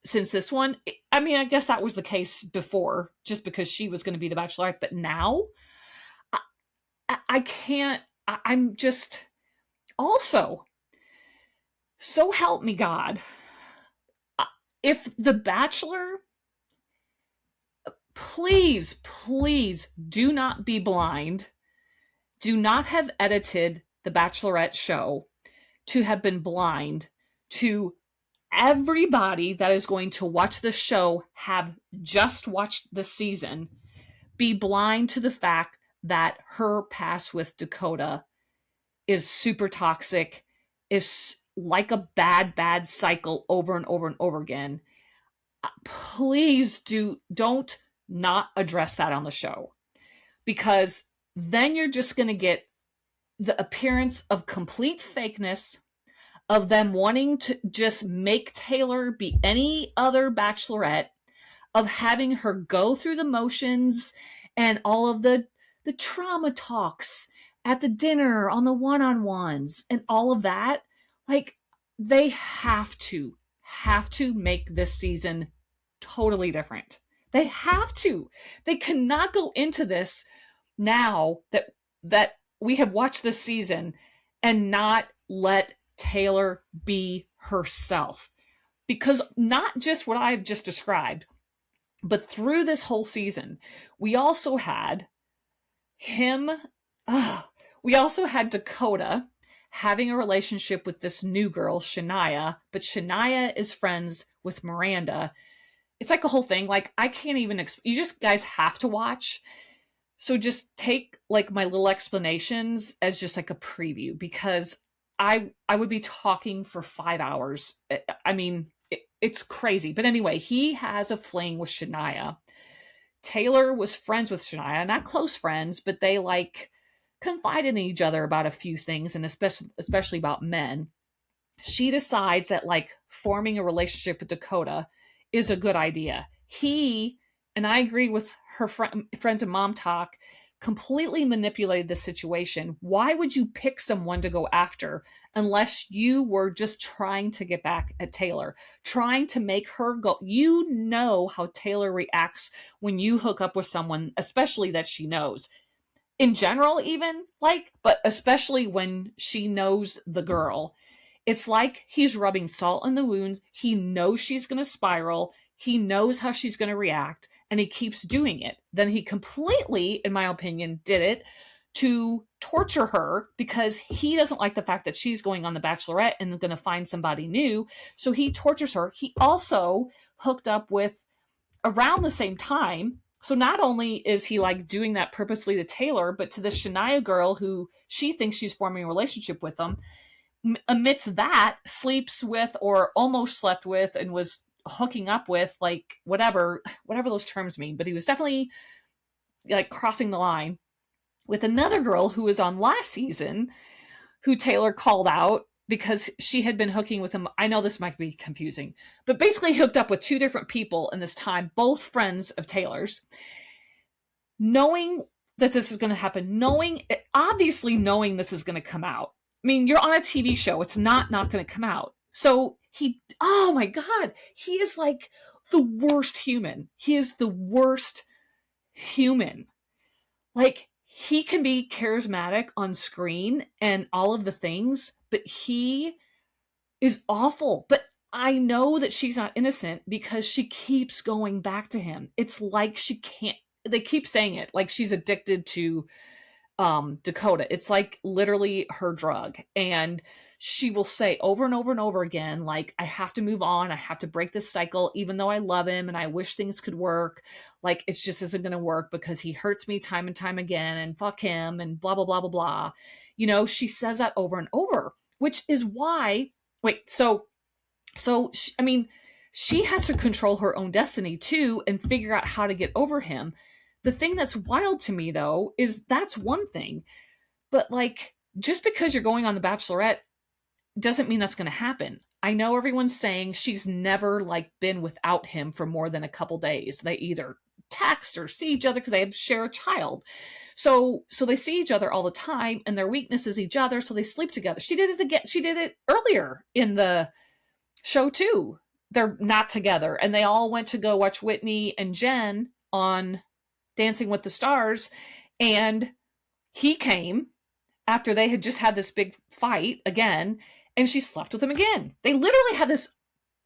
since this one. I mean, I guess that was the case before, just because she was going to be the Bachelorette, but now I can't, I'm just, also, so help me God, if The Bachelor, please do not be blind. Do not have edited The Bachelorette show to have been blind to everybody that is going to watch the show, have just watched the season, be blind to the fact that her past with Dakota is super toxic, is like a bad cycle over and over and over again. Please don't not address that on the show, because then you're just going to get the appearance of complete fakeness, of them wanting to just make Taylor be any other Bachelorette, of having her go through the motions and all of the trauma talks at the dinner, on the one-on-ones, and all of that. Like, they have to make this season totally different. They have to. They cannot go into this now that we have watched this season and not let Taylor be herself. Because not just what I've just described, but through this whole season, we also had Dakota having a relationship with this new girl, Shania, but Shania is friends with Miranda. It's like a whole thing. Like, I can't even, you just guys have to watch. So just take like my little explanations as just like a preview, because I would be talking for 5 hours. I mean, it's crazy. But anyway, he has a fling with Shania. Taylor was friends with Shania, not close friends, but they like confided in each other about a few things, and especially about men. She decides that like forming a relationship with Dakota is a good idea. He, and I agree with her friends and mom talk, completely manipulated the situation. Why would you pick someone to go after unless you were just trying to get back at Taylor, trying to make her go? You know how Taylor reacts when you hook up with someone, especially that she knows. In general, even, like, but especially when she knows the girl. It's like he's rubbing salt in the wounds. He knows she's going to spiral. He knows how she's going to react. and he keeps doing it. Then he completely, in my opinion, did it to torture her because he doesn't like the fact that she's going on The Bachelorette and going to find somebody new. So he tortures her. He also hooked up with, around the same time. So not only is he like doing that purposely to Taylor, but to the Shania girl who she thinks she's forming a relationship with him, amidst that, sleeps with or almost slept with and was hooking up with, like, whatever those terms mean. But he was definitely like crossing the line with another girl who was on last season, who Taylor called out because she had been hooking with him. I know this might be confusing, but basically hooked up with two different people in this time, both friends of Taylor's, knowing that this is going to happen, obviously knowing this is going to come out. I mean, you're on a TV show. It's not going to come out. So oh my God, he is like the worst human. He is the worst human. Like, he can be charismatic on screen and all of the things, but he is awful. But I know that she's not innocent because she keeps going back to him. It's like she can't, they keep saying it, like she's addicted to Dakota. It's like literally her drug. And she will say over and over and over again, like, I have to move on. I have to break this cycle, even though I love him and I wish things could work. Like, it just isn't going to work because he hurts me time and time again, and fuck him and blah, blah, blah, blah, blah. You know, she says that over and over, which is why, I mean, she has to control her own destiny too and figure out how to get over him. The thing that's wild to me, though, is that's one thing. But, like, just because you're going on The Bachelorette doesn't mean that's going to happen. I know everyone's saying she's never, like, been without him for more than a couple days. They either text or see each other because they share a child. So they see each other all the time, and their weakness is each other, so they sleep together. She did it again. She did it earlier in the show, too. They're not together, and they all went to go watch Whitney and Jen on Dancing with the Stars, and he came after they had just had this big fight again, and she slept with him again. They literally had this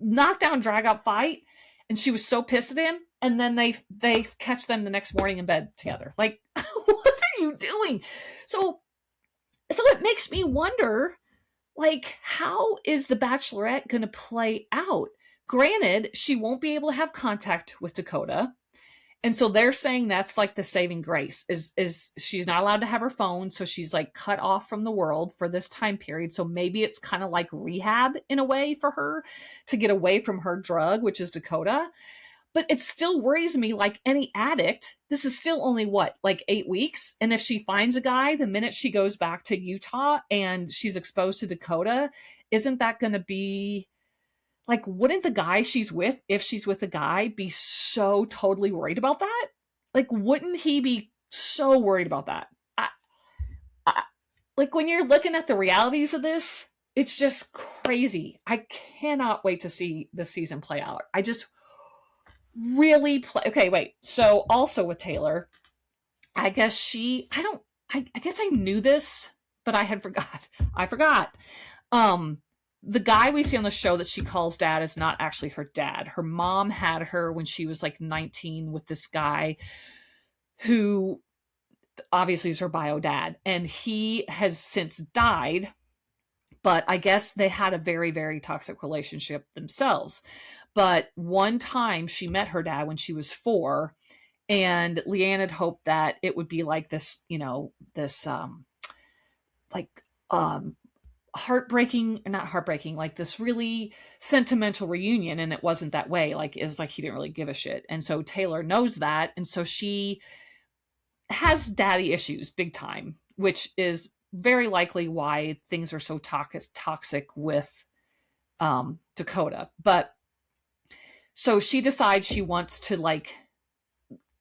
knockdown, drag out fight, and she was so pissed at him, and then they catch them the next morning in bed together. Like, what are you doing? So it makes me wonder, like, how is The Bachelorette going to play out? Granted, she won't be able to have contact with Dakota. And so they're saying that's like the saving grace is she's not allowed to have her phone. So she's like cut off from the world for this time period. So maybe it's kind of like rehab in a way for her to get away from her drug, which is Dakota. But it still worries me, like any addict. This is still only like 8 weeks. And if she finds a guy, the minute she goes back to Utah and she's exposed to Dakota, isn't that going to be like, wouldn't the guy she's with, if she's with a guy, be so totally worried about that? Like, wouldn't he be so worried about that? Like, when you're looking at the realities of this, it's just crazy. I cannot wait to see the season play out. I just really okay, wait. So also with Taylor, I guess I guess I knew this, but I forgot. The guy we see on the show that she calls dad is not actually her dad. Her mom had her when she was like 19 with this guy who obviously is her bio dad. And he has since died, but I guess they had a very, very toxic relationship themselves. But one time she met her dad when she was 4, and Leanne had hoped that it would be like this, you know, this heartbreaking, or not heartbreaking, like this really sentimental reunion, and it wasn't that way. Like, it was like he didn't really give a shit. And so Taylor knows that, and so she has daddy issues big time, which is very likely why things are so toxic with Dakota. But so she decides she wants to like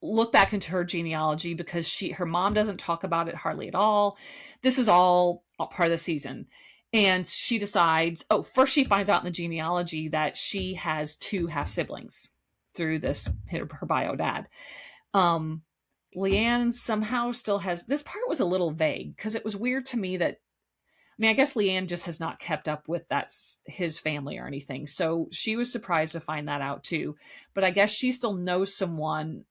look back into her genealogy because her mom doesn't talk about it hardly at all. This is all part of the season. And she decides, first she finds out in the genealogy that she has 2 half siblings through her bio dad. Leanne somehow still has, this part was a little vague because it was weird to me that, I mean, I guess Leanne just has not kept up with his family or anything. So she was surprised to find that out too. But I guess she still knows someone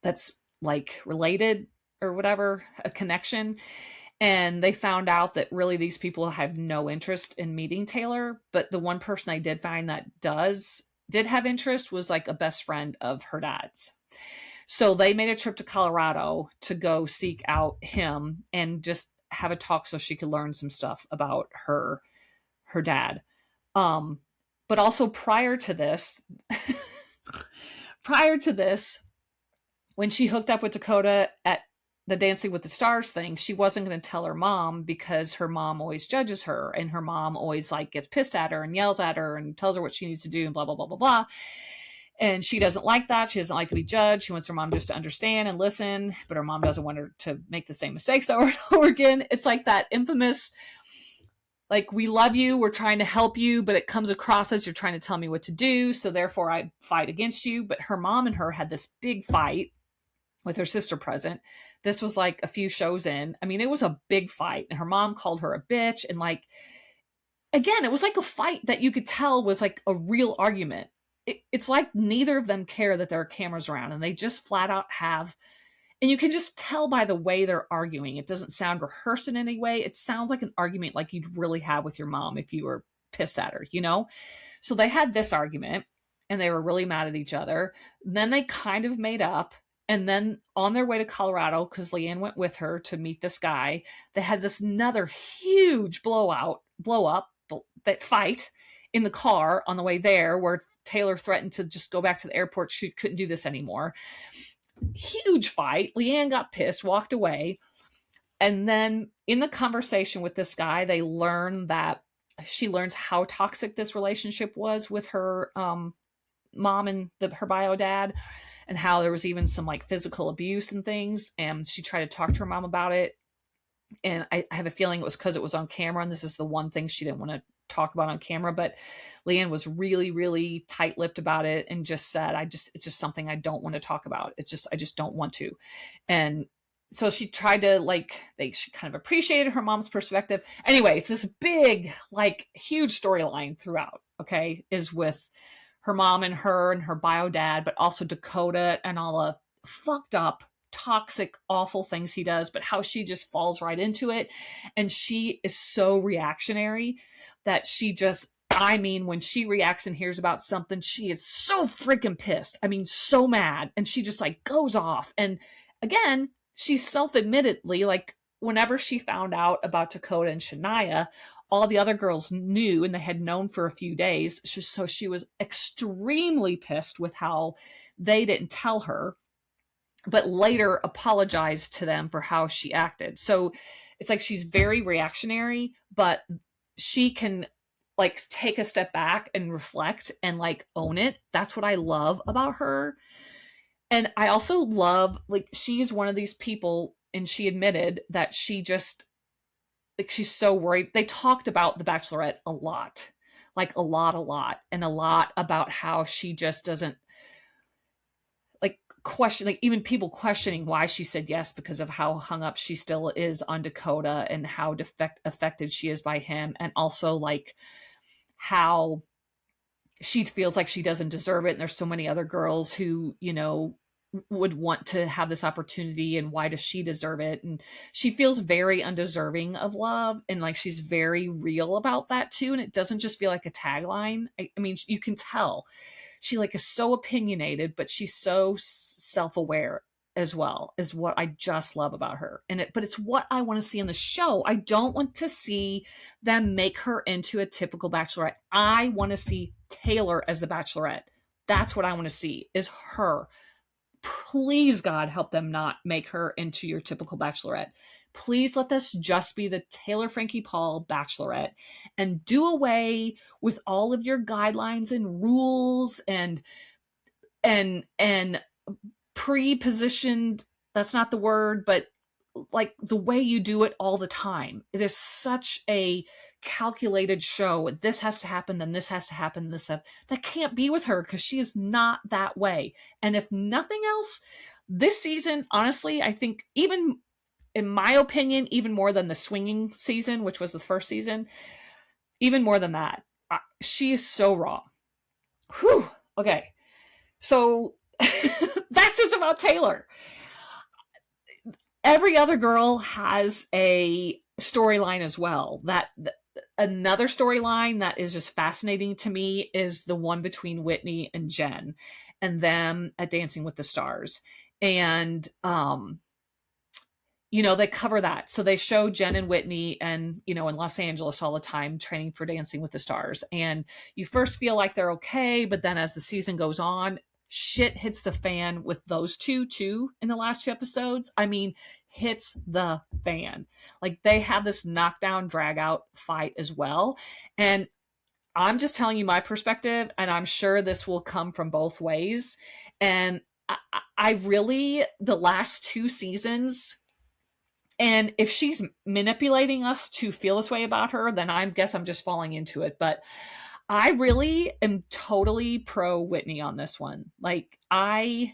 that's like related or whatever, a connection. And they found out that really these people have no interest in meeting Taylor. But the one person I did find that did have interest was like a best friend of her dad's. So they made a trip to Colorado to go seek out him and just have a talk so she could learn some stuff about her dad. Um, but also prior to this, when she hooked up with Dakota at the Dancing with the Stars thing, she wasn't going to tell her mom because her mom always judges her, and her mom always like gets pissed at her and yells at her and tells her what she needs to do and blah, blah, blah, blah, blah. And she doesn't like that. She doesn't like to be judged. She wants her mom just to understand and listen, but her mom doesn't want her to make the same mistakes over and over again. It's like that infamous, like, we love you, we're trying to help you, but it comes across as you're trying to tell me what to do, so therefore I fight against you. But her mom and her had this big fight with her sister present. This was like a few shows in. I mean, it was a big fight, and her mom called her a bitch. And like, again, it was like a fight that you could tell was like a real argument. It's like neither of them care that there are cameras around, and they just flat out have. And you can just tell by the way they're arguing. It doesn't sound rehearsed in any way. It sounds like an argument like you'd really have with your mom if you were pissed at her, you know? So they had this argument, and they were really mad at each other. Then they kind of made up. And then on their way to Colorado, because Leanne went with her to meet this guy, they had this another huge that fight in the car on the way there, where Taylor threatened to just go back to the airport. She couldn't do this anymore. Huge fight. Leanne got pissed, walked away. And then in the conversation with this guy, they learn that she learns how toxic this relationship was with her mom and her bio dad, and how there was even some like physical abuse and things. And she tried to talk to her mom about it. And I have a feeling it was because it was on camera, and this is the one thing she didn't want to talk about on camera. But Leanne was really, really tight-lipped about it and just said, it's just something I don't want to talk about. I just don't want to. And so she tried to she kind of appreciated her mom's perspective. Anyway, it's this big, like, huge storyline throughout, okay, is with her mom and her bio dad, but also Dakota and all the fucked up, toxic, awful things he does, but how she just falls right into it. And she is so reactionary that when she reacts and hears about something, she is so freaking pissed. I mean, so mad. And she just like goes off. And again, she's self-admittedly, like, whenever she found out about Dakota and Shania, all the other girls knew, and they had known for a few days. So she was extremely pissed with how they didn't tell her, but later apologized to them for how she acted. So it's like she's very reactionary, but she can like take a step back and reflect and like own it. That's what I love about her. And I also love, like, she's one of these people, and she admitted that she just, like, she's so worried. They talked about the Bachelorette a lot, like a lot, and a lot about how she just doesn't like question, like even people questioning why she said yes because of how hung up she still is on Dakota and how affected she is by him. And also like how she feels like she doesn't deserve it. And there's so many other girls who, you know, would want to have this opportunity, and why does she deserve it? And she feels very undeserving of love, and like she's very real about that too. And it doesn't just feel like a tagline. I mean, you can tell she like is so opinionated, but she's so self-aware as well, is what I just love about her. But it's what I want to see in the show. I don't want to see them make her into a typical Bachelorette. I want to see Taylor as the Bachelorette. That's what I want to see, is her. Please, God, help them not make her into your typical Bachelorette. Please let this just be the Taylor Frankie Paul Bachelorette, and do away with all of your guidelines and rules and pre-positioned, that's not the word, but like the way you do it all the time. It is such a calculated show. This has to happen, then this has to happen, that can't be with her, because she is not that way. And if nothing else, this season, honestly, I think, even in my opinion, even more than the swinging season, which was the first season, even more than that, she is so raw. Whew. Okay. So That's just about Taylor. Every other girl has a storyline as well. Another storyline that is just fascinating to me is the one between Whitney and Jen and them at Dancing with the Stars. And they cover that. So they show Jen and Whitney and, in Los Angeles all the time training for Dancing with the Stars. And you first feel like they're okay, but then as the season goes on, shit hits the fan with those two too in the last 2 episodes. I mean, hits the fan. Like they have this knockdown, drag out fight as well. And I'm just telling you my perspective, and I'm sure this will come from both ways. And I really, the last 2 seasons, and if she's manipulating us to feel this way about her, then I guess I'm just falling into it. But I really am totally pro Whitney on this one. Like through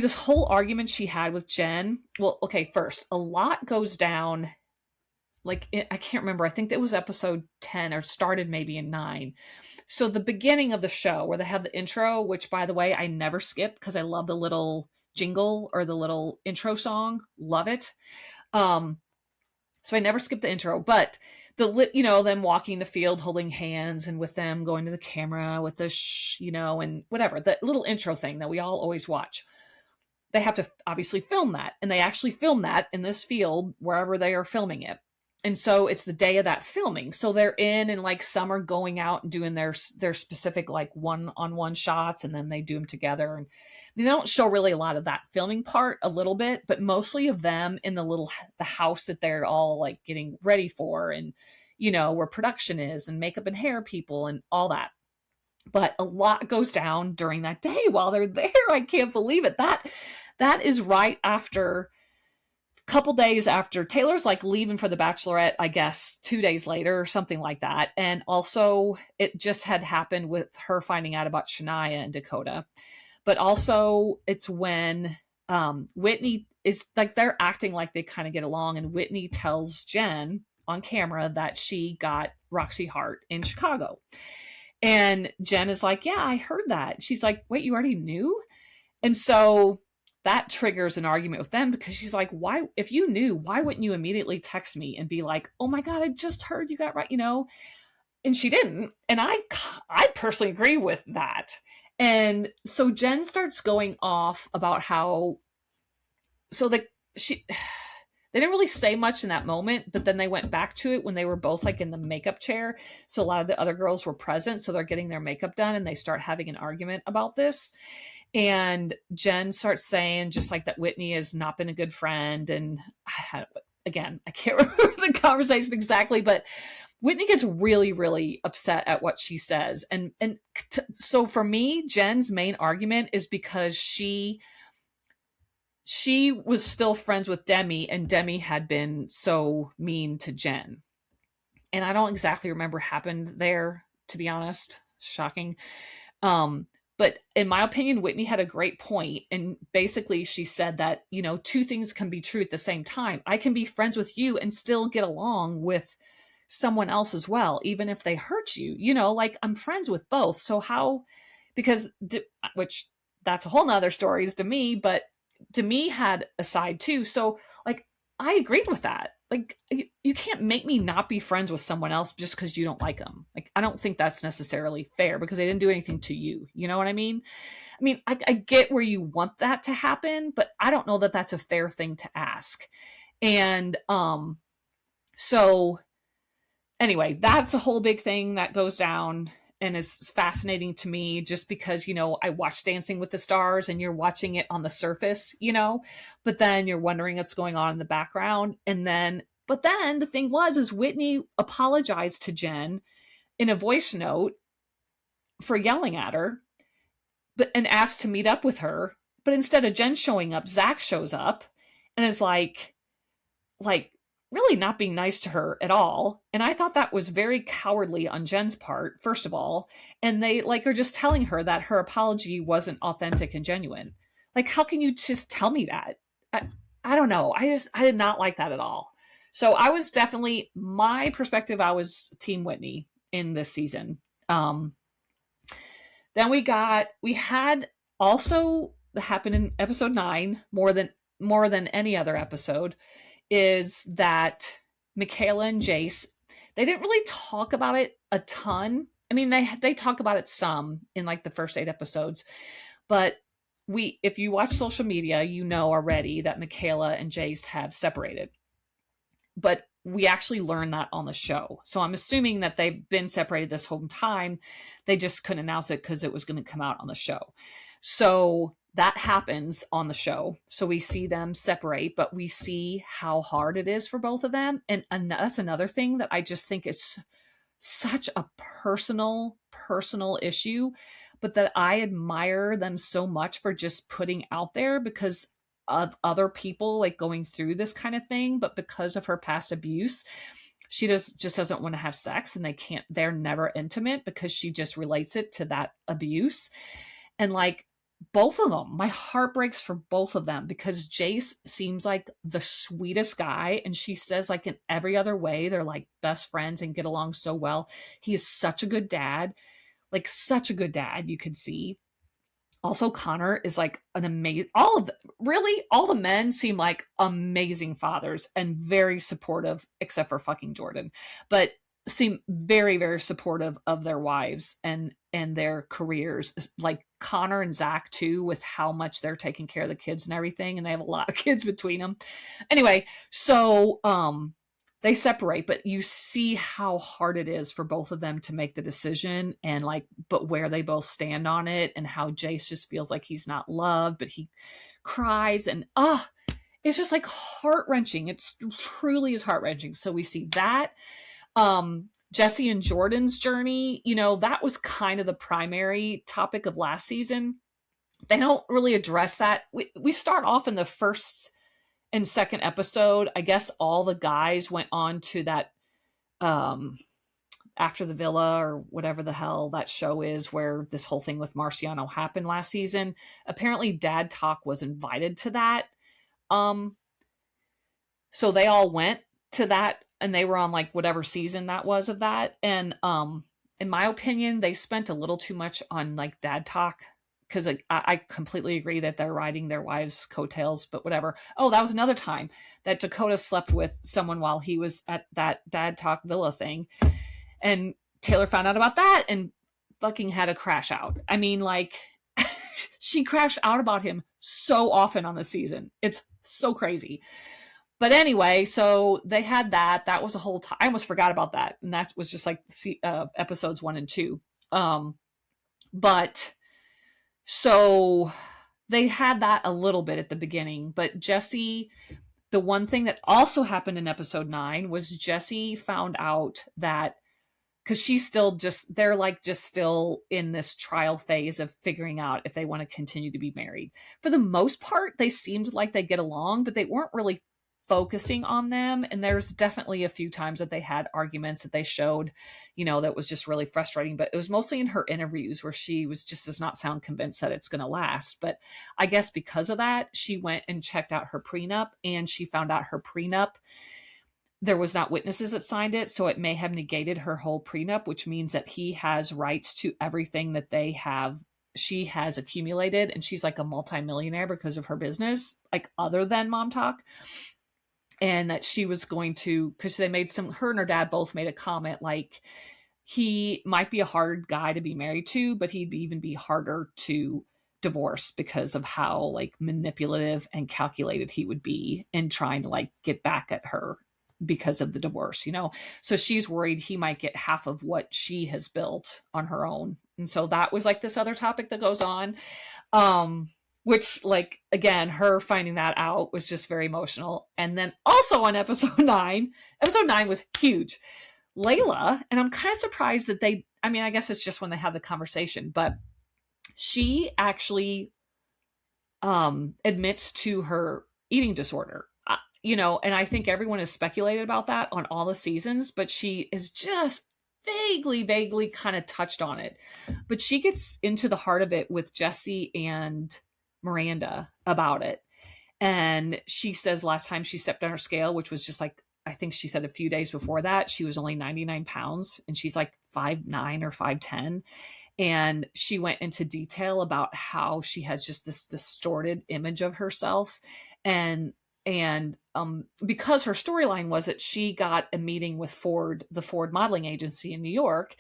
this whole argument she had with Jen, well, okay, first, a lot goes down. Like, I can't remember. I think that was episode 10 or started maybe in 9. So the beginning of the show where they have the intro, which by the way, I never skip because I love the little jingle or the little intro song. Love it. So I never skip the intro, but them walking the field, holding hands, and with them going to the camera with the and whatever, the little intro thing that we all always watch. They have to obviously film that, and they actually film that in this field wherever they are filming it. And so it's the day of that filming. So they're in, and like some are going out and doing their specific like one-on-one shots, and then they do them together. And they don't show really a lot of that filming part, a little bit, but mostly of them in the house that they're all like getting ready for, and where production is, and makeup and hair people and all that. But a lot goes down during that day while they're there. I can't believe it. That is right after couple days after Taylor's like leaving for the Bachelorette, I guess 2 days later or something like that. And also it just had happened with her finding out about Shania and Dakota. But also it's when Whitney is like, they're acting like they kind of get along, and Whitney tells Jen on camera that she got Roxy Hart in Chicago. And Jen is like, yeah, I heard that. She's like, wait, you already knew? And so that triggers an argument with them, because she's like, why, if you knew, why wouldn't you immediately text me and be like, oh my God, I just heard you got right, And she didn't. And I personally agree with that. And so Jen starts going off about how, they didn't really say much in that moment, but then they went back to it when they were both like in the makeup chair. So a lot of the other girls were present. So they're getting their makeup done, and they start having an argument about this. And Jen starts saying just like that Whitney has not been a good friend. And again, I can't remember the conversation exactly, but Whitney gets really, really upset at what she says. So for me, Jen's main argument is because she was still friends with Demi, and Demi had been so mean to Jen. And I don't exactly remember what happened there, to be honest. Shocking. But in my opinion, Whitney had a great point. And basically she said that, 2 things can be true at the same time. I can be friends with you and still get along with someone else as well, even if they hurt you, like I'm friends with both. So how, which that's a whole nother story is Demi, but Demi had a side too. So like, I agreed with that. Like, you can't make me not be friends with someone else just because you don't like them. Like, I don't think that's necessarily fair, because they didn't do anything to you. You know what I mean? I mean, I get where you want that to happen, but I don't know that that's a fair thing to ask. And so anyway, that's a whole big thing that goes down and is fascinating to me, just because, I watch Dancing with the Stars, and you're watching it on the surface, but then you're wondering what's going on in the background. But then the thing is Whitney apologized to Jen in a voice note for yelling at her, and asked to meet up with her. But instead of Jen showing up, Zach shows up and is like really not being nice to her at all. And I thought that was very cowardly on Jen's part, first of all. And they are just telling her that her apology wasn't authentic and genuine. Like, how can you just tell me that? I don't know. I did not like that at all. So I was definitely, my perspective, I was Team Whitney in this season. Then we had Also happened in episode 9 more than any other episode is that Michaela and Jace, they didn't really talk about it a ton. I mean, they talk about it some in like the first 8 episodes, but if you watch social media, you know already that Michaela and Jace have separated. But we actually learned that on the show. So I'm assuming that they've been separated this whole time. They just couldn't announce it because it was going to come out on the show. So that happens on the show. So we see them separate, but we see how hard it is for both of them. And that's another thing that I just think is such a personal issue, but that I admire them so much for just putting out there because of other people like going through this kind of thing. But because of her past abuse, she just doesn't want to have sex, and they're never intimate because she just relates it to that abuse. And like, both of them, my heart breaks for both of them because Jace seems like the sweetest guy. And she says, like, in every other way, they're like best friends and get along so well. He is such a good dad, like such a good dad, you could see. Also, Connor is like an amazing, all the men seem like amazing fathers and very supportive, except for fucking Jordan, but seem very, very supportive of their wives and their careers. Like Connor and Zach too, with how much they're taking care of the kids and everything. And they have a lot of kids between them. Anyway, so, they separate, but you see how hard it is for both of them to make the decision and like, but where they both stand on it, and how Jace just feels like he's not loved, but he cries, and it's just like heart-wrenching. It's truly is heart-wrenching. So we see that. Jesse and Jordan's journey, that was kind of the primary topic of last season. They don't really address that. We start off in the first and second episode, I guess all the guys went on to that After the Villa or whatever the hell that show is, where this whole thing with Marciano happened last season. Apparently Dad Talk was invited to that. So they all went to that, and they were on like whatever season that was of that. And in my opinion, they spent a little too much on like Dad Talk, because I completely agree that they're riding their wives' coattails, but whatever. Oh, that was another time that Dakota slept with someone while he was at that Dad Talk Villa thing. And Taylor found out about that and fucking had a crash out. I mean, like, she crashed out about him so often on the season. It's so crazy. But anyway, so they had that. That was a whole time. I almost forgot about that. And that was just like episodes 1 and 2. But so they had that a little bit at the beginning, but Jesse, the one thing that also happened in episode 9 was Jesse found out that, because she's still they're like just still in this trial phase of figuring out if they want to continue to be married. For the most part, they seemed like they get along, but they weren't really focusing on them. And there's definitely a few times that they had arguments that they showed, that was just really frustrating. But it was mostly in her interviews where she does not sound convinced that it's going to last. But I guess because of that, she went and checked out her prenup, and she found out her prenup, there was not witnesses that signed it. So it may have negated her whole prenup, which means that he has rights to everything that she has accumulated. And she's like a multimillionaire because of her business, like other than Mom Talk. And that she was going to, because her and her dad both made a comment like, he might be a hard guy to be married to, but he'd even be harder to divorce because of how like manipulative and calculated he would be in trying to like get back at her because of the divorce, So she's worried he might get half of what she has built on her own. And so that was like this other topic that goes on. Which, like, again, her finding that out was just very emotional. And then also on episode 9 was huge. Layla, and I'm kind of surprised that I guess it's just when they have the conversation, but she actually admits to her eating disorder, and I think everyone has speculated about that on all the seasons, but she is just vaguely kind of touched on it. But she gets into the heart of it with Jesse and Miranda about it. And she says last time she stepped on her scale, which was just like, I think she said a few days before that, she was only 99 pounds. And she's like 5'9" or 5'10". And she went into detail about how she has just this distorted image of herself. And because her storyline was that she got a meeting with Ford, the Ford modeling agency in New York,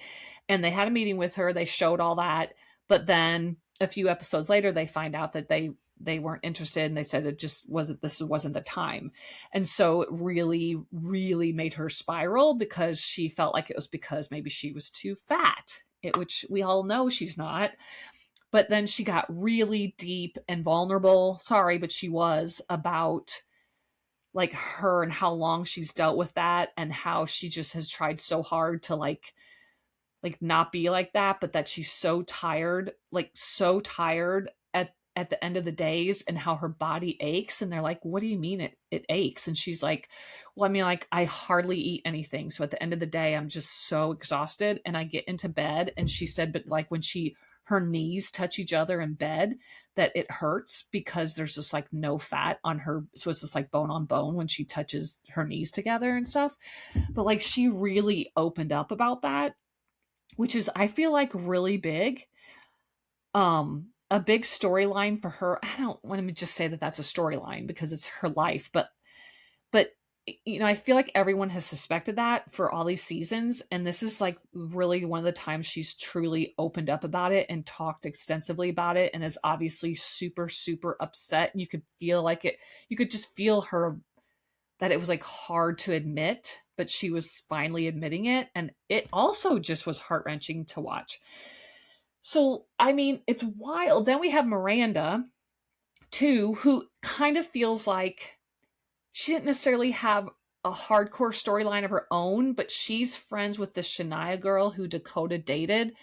and they had a meeting with her. They showed all that. But then a few episodes later, they find out that they weren't interested, and they said this wasn't the time. And so it really, really made her spiral, because she felt like it was because maybe she was too fat, which we all know she's not. But then she got really deep and vulnerable. Sorry, but she was, about like her and how long she's dealt with that, and how she just has tried so hard to like not be like that, but that she's so tired, at the end of the days, and how her body aches. And they're like, what do you mean it aches? And she's like, well, I mean, like, I hardly eat anything. So at the end of the day, I'm just so exhausted, and I get into bed. And she said, but like when her knees touch each other in bed, that it hurts, because there's just like no fat on her. So it's just like bone on bone when she touches her knees together and stuff. But like, she really opened up about that, which is, I feel like, really big. A big storyline for her. I don't want to just say that that's a storyline, because it's her life, but I feel like everyone has suspected that for all these seasons, and this is like really one of the times she's truly opened up about it and talked extensively about it, and is obviously super, super upset. And you could feel like it. You could just feel her, that it was like hard to admit, but she was finally admitting it, and it also just was heart-wrenching to watch. So, I mean, it's wild. Then we have Miranda, too, who kind of feels like she didn't necessarily have a hardcore storyline of her own, but she's friends with the Shania girl who Dakota dated.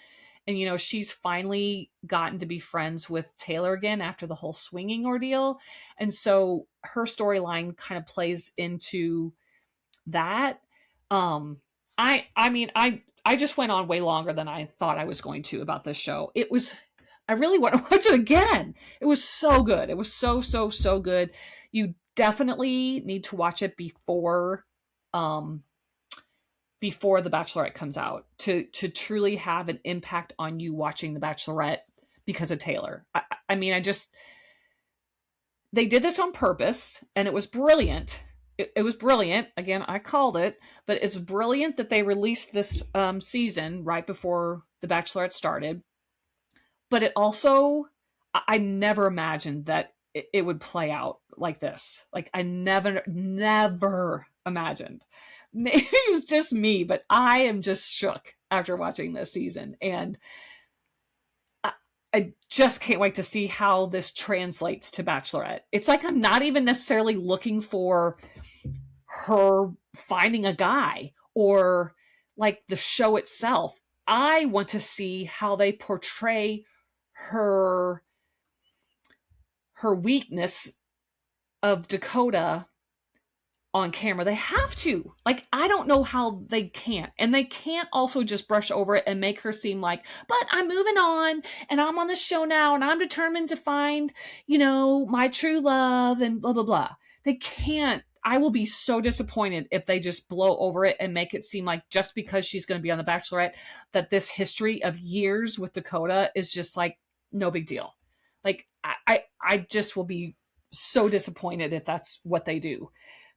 And, she's finally gotten to be friends with Taylor again after the whole swinging ordeal. And so her storyline kind of plays into that. I just went on way longer than I thought I was going to about this show. I really want to watch it again. It was so good. It was so, so, so good. You definitely need to watch it before The Bachelorette comes out to truly have an impact on you watching The Bachelorette because of Taylor. They did this on purpose, and it was brilliant. It was brilliant. Again, I called it, but it's brilliant that they released this season right before The Bachelorette started. But it also, I never imagined that it would play out like this. Like, I never imagined. Maybe it was just me, but I am just shook after watching this season. And I just can't wait to see how this translates to Bachelorette. It's like I'm not even necessarily looking for her finding a guy or like the show itself. I want to see how they portray her weakness of Dakota on camera. They have to. Like, I don't know how they can't. And they can't also just brush over it and make her seem like, but I'm moving on and I'm on the show now and I'm determined to find, my true love and blah, blah, blah. They can't. I will be so disappointed if they just blow over it and make it seem like just because she's going to be on The Bachelorette, that this history of years with Dakota is just like no big deal. Like, I just will be so disappointed if that's what they do,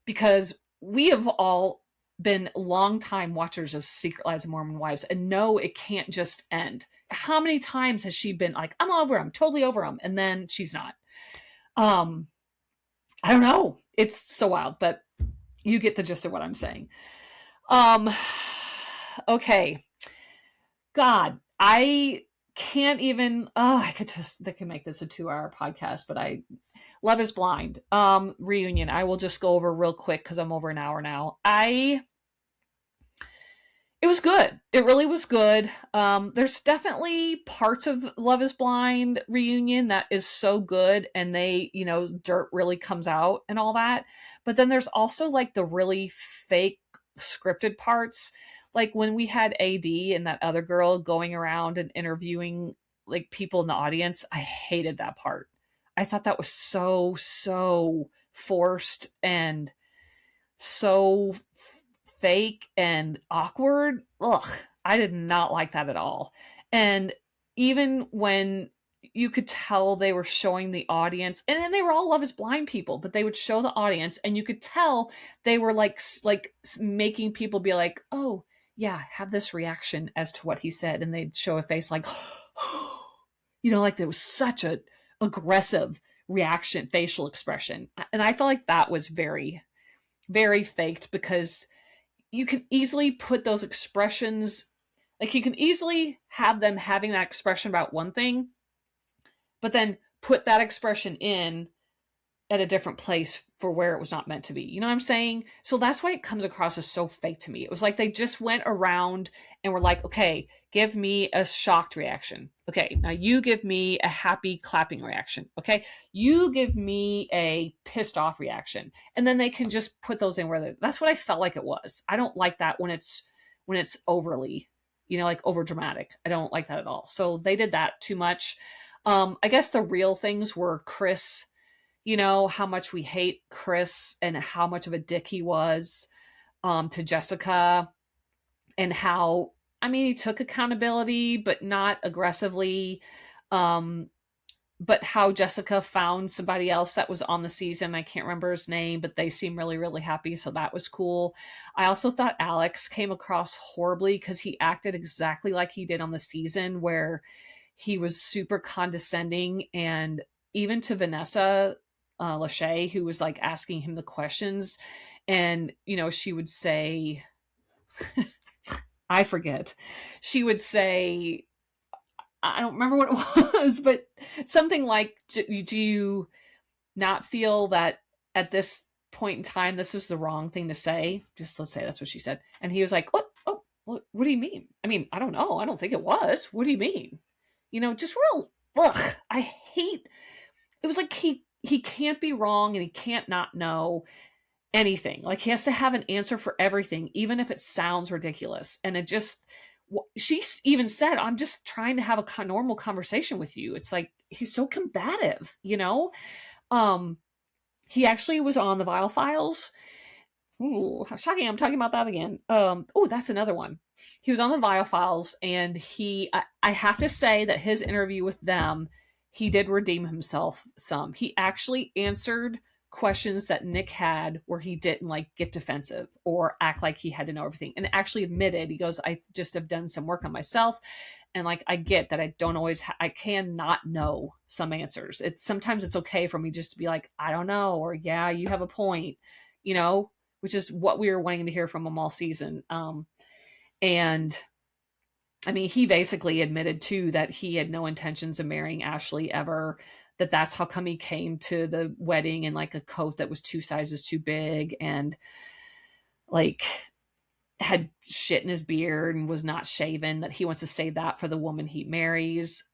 because we have all been longtime watchers of Secret Lives of Mormon Wives and know it can't just end. How many times has she been like, I'm over him, totally over him, and then she's not? I don't know. It's so wild, but you get the gist of what I'm saying. Okay. God, I can't even, they can make this a 2-hour podcast, but Love is Blind, reunion. I will just go over real quick because I'm over an hour now. It was good. It really was good. There's definitely parts of Love is Blind reunion that is so good, and they, dirt really comes out and all that. But then there's also like the really fake scripted parts. Like when we had AD and that other girl going around and interviewing like people in the audience, I hated that part. I thought that was so, so forced and so fake and awkward. Ugh, I did not like that at all. And even when you could tell they were showing the audience, and then they were all Love is Blind people, but they would show the audience and you could tell they were like making people be like, oh yeah, have this reaction as to what he said. And they'd show a face like, like there was such a aggressive reaction, facial expression. And I felt like that was very, very faked, because you can easily put those expressions, like you can easily have them having that expression about one thing, but then put that expression in at a different place for where it was not meant to be. You know what I'm saying? So that's why it comes across as so fake to me. It was like they just went around and were like, okay, give me a shocked reaction. Okay, now you give me a happy clapping reaction. Okay, you give me a pissed off reaction. And then they can just put those in where that's what I felt like it was. I don't like that when it's overly, like over dramatic. I don't like that at all. So they did that too much. I guess the real things were Chris, how much we hate Chris and how much of a dick he was to Jessica, and how, he took accountability, but not aggressively. But how Jessica found somebody else that was on the season. I can't remember his name, but they seem really, really happy. So that was cool. I also thought Alex came across horribly because he acted exactly like he did on the season, where he was super condescending, and even to Vanessa Lachey, who was like asking him the questions, and she would say, I forget, she would say, I don't remember what it was, but something like, do you not feel that at this point in time this was the wrong thing to say? Just let's say that's what she said. And he was like, what? Oh, what do you mean? I don't know. I don't think it was. What do you mean? Just real, ugh. I hate, it was like he can't be wrong and he can't not know anything. Like he has to have an answer for everything, even if it sounds ridiculous. And it just, she even said, I'm just trying to have a normal conversation with you. It's like, he's so combative, he actually was on the Vile Files. Ooh, how shocking. I'm talking about that again. Oh, that's another one. He was on the Vile Files, and I have to say that his interview with them, he did redeem himself some. He actually answered questions that Nick had where he didn't like get defensive or act like he had to know everything, and actually admitted, he goes, I just have done some work on myself, and like I get that I don't always I can not know some answers. Sometimes it's okay for me just to be like, I don't know, or yeah, you have a point, which is what we were wanting to hear from him all season. And he basically admitted too that he had no intentions of marrying Ashley ever, that's how come he came to the wedding in like a coat that was 2 sizes too big, and like had shit in his beard and was not shaven, that he wants to save that for the woman he marries.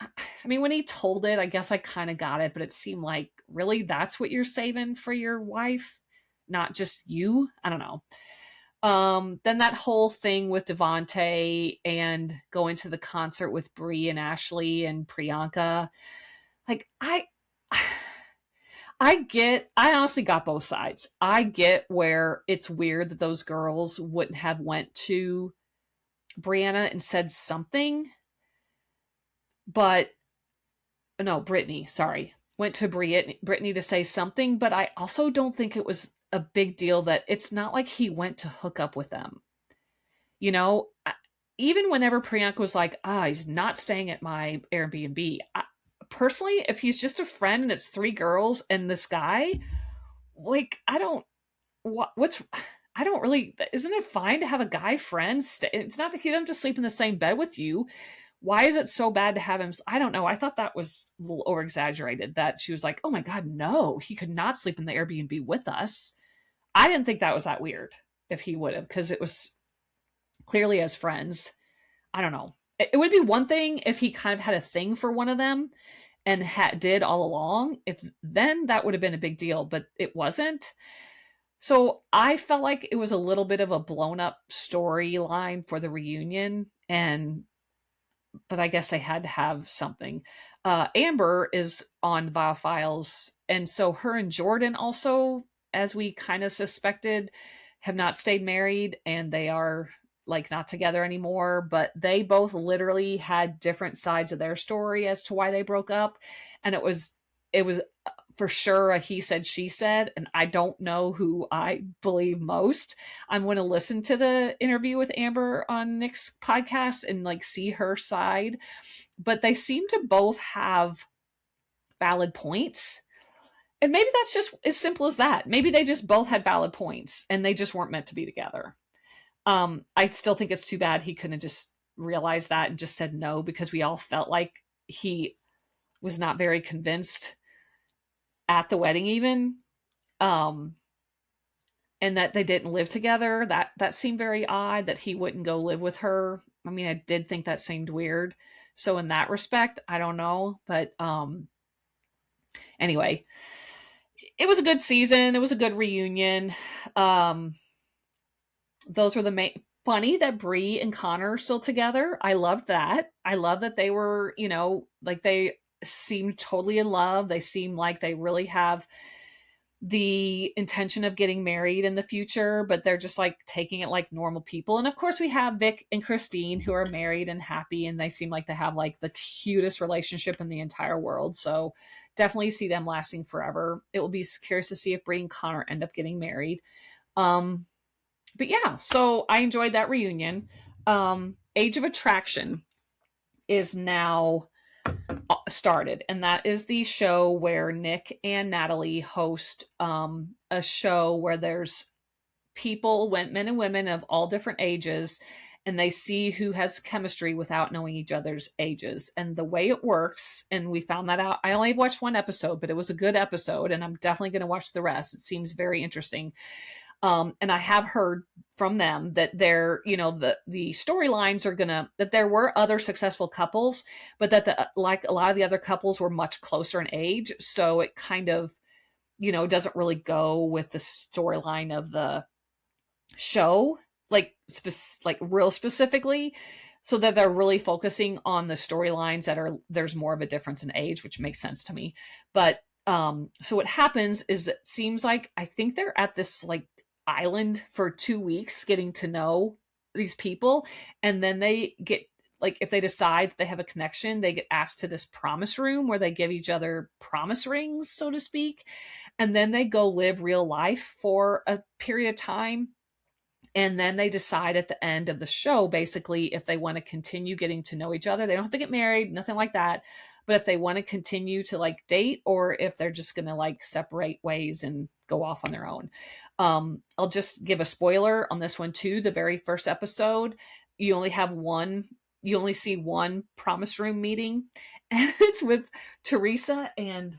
When he told it, I guess I kind of got it, but it seemed like, really, that's what you're saving for your wife, not just you? I don't know. Then that whole thing with Devontae and going to the concert with Brie and Ashley and Priyanka. Like, I honestly got both sides. I get where it's weird that those girls wouldn't have went to Brianna and said something, but no, Brittany, sorry, went to Brittany to say something, but I also don't think it was a big deal that it's not like he went to hook up with them. Even whenever Priyanka was like, he's not staying at my Airbnb. Personally, if he's just a friend and it's 3 girls and this guy, like, I don't really, isn't it fine to have a guy friend it's not that he doesn't just sleep in the same bed with you. Why is it so bad to have him? I don't know. I thought that was a little over exaggerated, that she was like, oh my God, no, he could not sleep in the Airbnb with us. I didn't think that was that weird if he would have, because it was clearly as friends. I don't know. It would be one thing if he kind of had a thing for one of them and did all along. Then that would have been a big deal, but it wasn't. So I felt like it was a little bit of a blown up storyline for the reunion, but I guess they had to have something. Amber is on Vile Files, and so her and Jordan also, as we kind of suspected, have not stayed married, and they are like not together anymore, but they both literally had different sides of their story as to why they broke up. And it was for sure a he said, she said, and I don't know who I believe most. I'm going to listen to the interview with Amber on Nick's podcast and like see her side, but they seem to both have valid points. And maybe that's just as simple as that. Maybe they just both had valid points and they just weren't meant to be together. I still think it's too bad he couldn't have just realized that and just said no, because we all felt like he was not very convinced at the wedding even. Um, and that they didn't live together. That seemed very odd that he wouldn't go live with her. I mean, I did think that seemed weird. So in that respect, I don't know. But anyway, it was a good season. It was a good reunion. Those were the main. Funny that Bree and Connor are still together. I loved that. I love that they were, like they seemed totally in love. They seem like they really have the intention of getting married in the future, but they're just like taking it like normal people. And of course, we have Vic and Christine who are married and happy, and they seem like they have like the cutest relationship in the entire world. So definitely see them lasting forever. It will be curious to see if Bree and Connor end up getting married. But yeah, so I enjoyed that reunion. Age of Attraction is now started, and that is the show where Nick and Natalie host a show where there's people, men and women of all different ages, and they see who has chemistry without knowing each other's ages. And the way it works, and we found that out, I only watched one episode, but it was a good episode, and I'm definitely going to watch the rest. It seems very interesting. And I have heard from them that they're, the storylines are that there were other successful couples, but that like a lot of the other couples were much closer in age. So it kind of, doesn't really go with the storyline of the show, like real specifically, so that they're really focusing on the storylines there's more of a difference in age, which makes sense to me. But so what happens is it seems like, I think they're at this like island for 2 weeks getting to know these people, and then they get, like, if they decide they have a connection, they get asked to this promise room where they give each other promise rings, so to speak, and then they go live real life for a period of time. And then they decide at the end of the show, basically, if they want to continue getting to know each other. They don't have to get married, nothing like that. But if they want to continue to like date, or if they're just going to like separate ways and go off on their own. I'll just give a spoiler on this one too. The very first episode, you only see one promise room meeting, and it's with Teresa and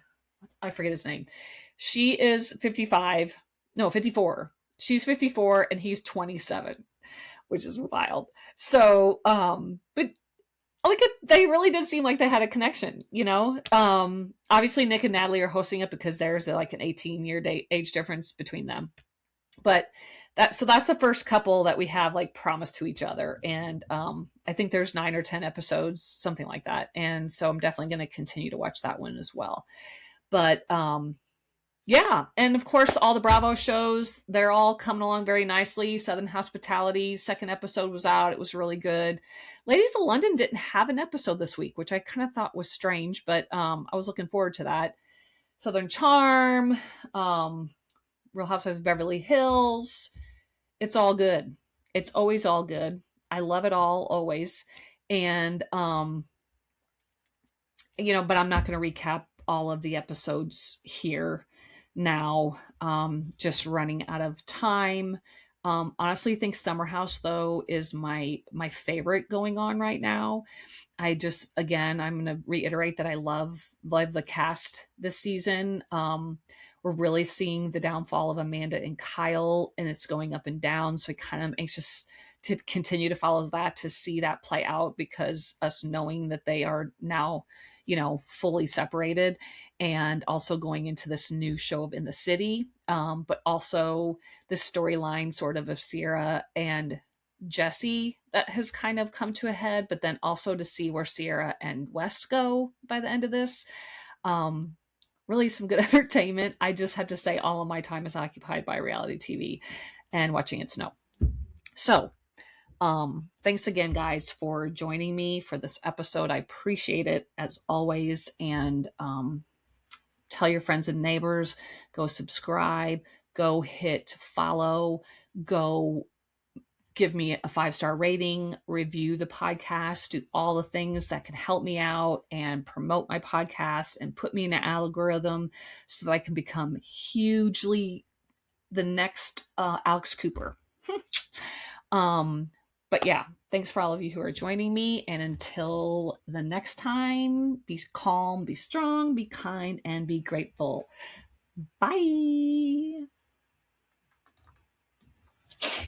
I forget his name. She is 54. She's 54 and he's 27, which is wild. So, but like they really did seem like they had a connection, obviously Nick and Natalie are hosting it because there's like an 18-year age difference between them. But that's the first couple that we have like promised to each other. And, I think there's 9 or 10 episodes, something like that. And so I'm definitely going to continue to watch that one as well. But, yeah. And of course, all the Bravo shows, they're all coming along very nicely. Southern Hospitality, second episode was out. It was really good. Ladies of London didn't have an episode this week, which I kind of thought was strange, but I was looking forward to that. Southern Charm, Real Housewives of Beverly Hills. It's all good. It's always all good. I love it all, always. And, but I'm not going to recap all of the episodes here now, just running out of time. Honestly think Summer House though is my favorite going on right now. I'm going to reiterate that I love the cast this season. We're really seeing the downfall of Amanda and Kyle, and it's going up and down. So I kind of anxious to continue to follow that, to see that play out, because us knowing that they are now, fully separated, and also going into this new show of In the City. But also the storyline sort of Sierra and Jesse that has kind of come to a head, but then also to see where Sierra and West go by the end of this. Really some good entertainment. I just have to say all of my time is occupied by reality TV and watching it snow. So Thanks again, guys, for joining me for this episode. I appreciate it as always. And tell your friends and neighbors, go subscribe, go hit follow, go give me a 5-star rating, review the podcast, do all the things that can help me out and promote my podcast and put me in an algorithm so that I can become hugely the next Alex Cooper. But yeah, thanks for all of you who are joining me. And until the next time, be calm, be strong, be kind, and be grateful. Bye.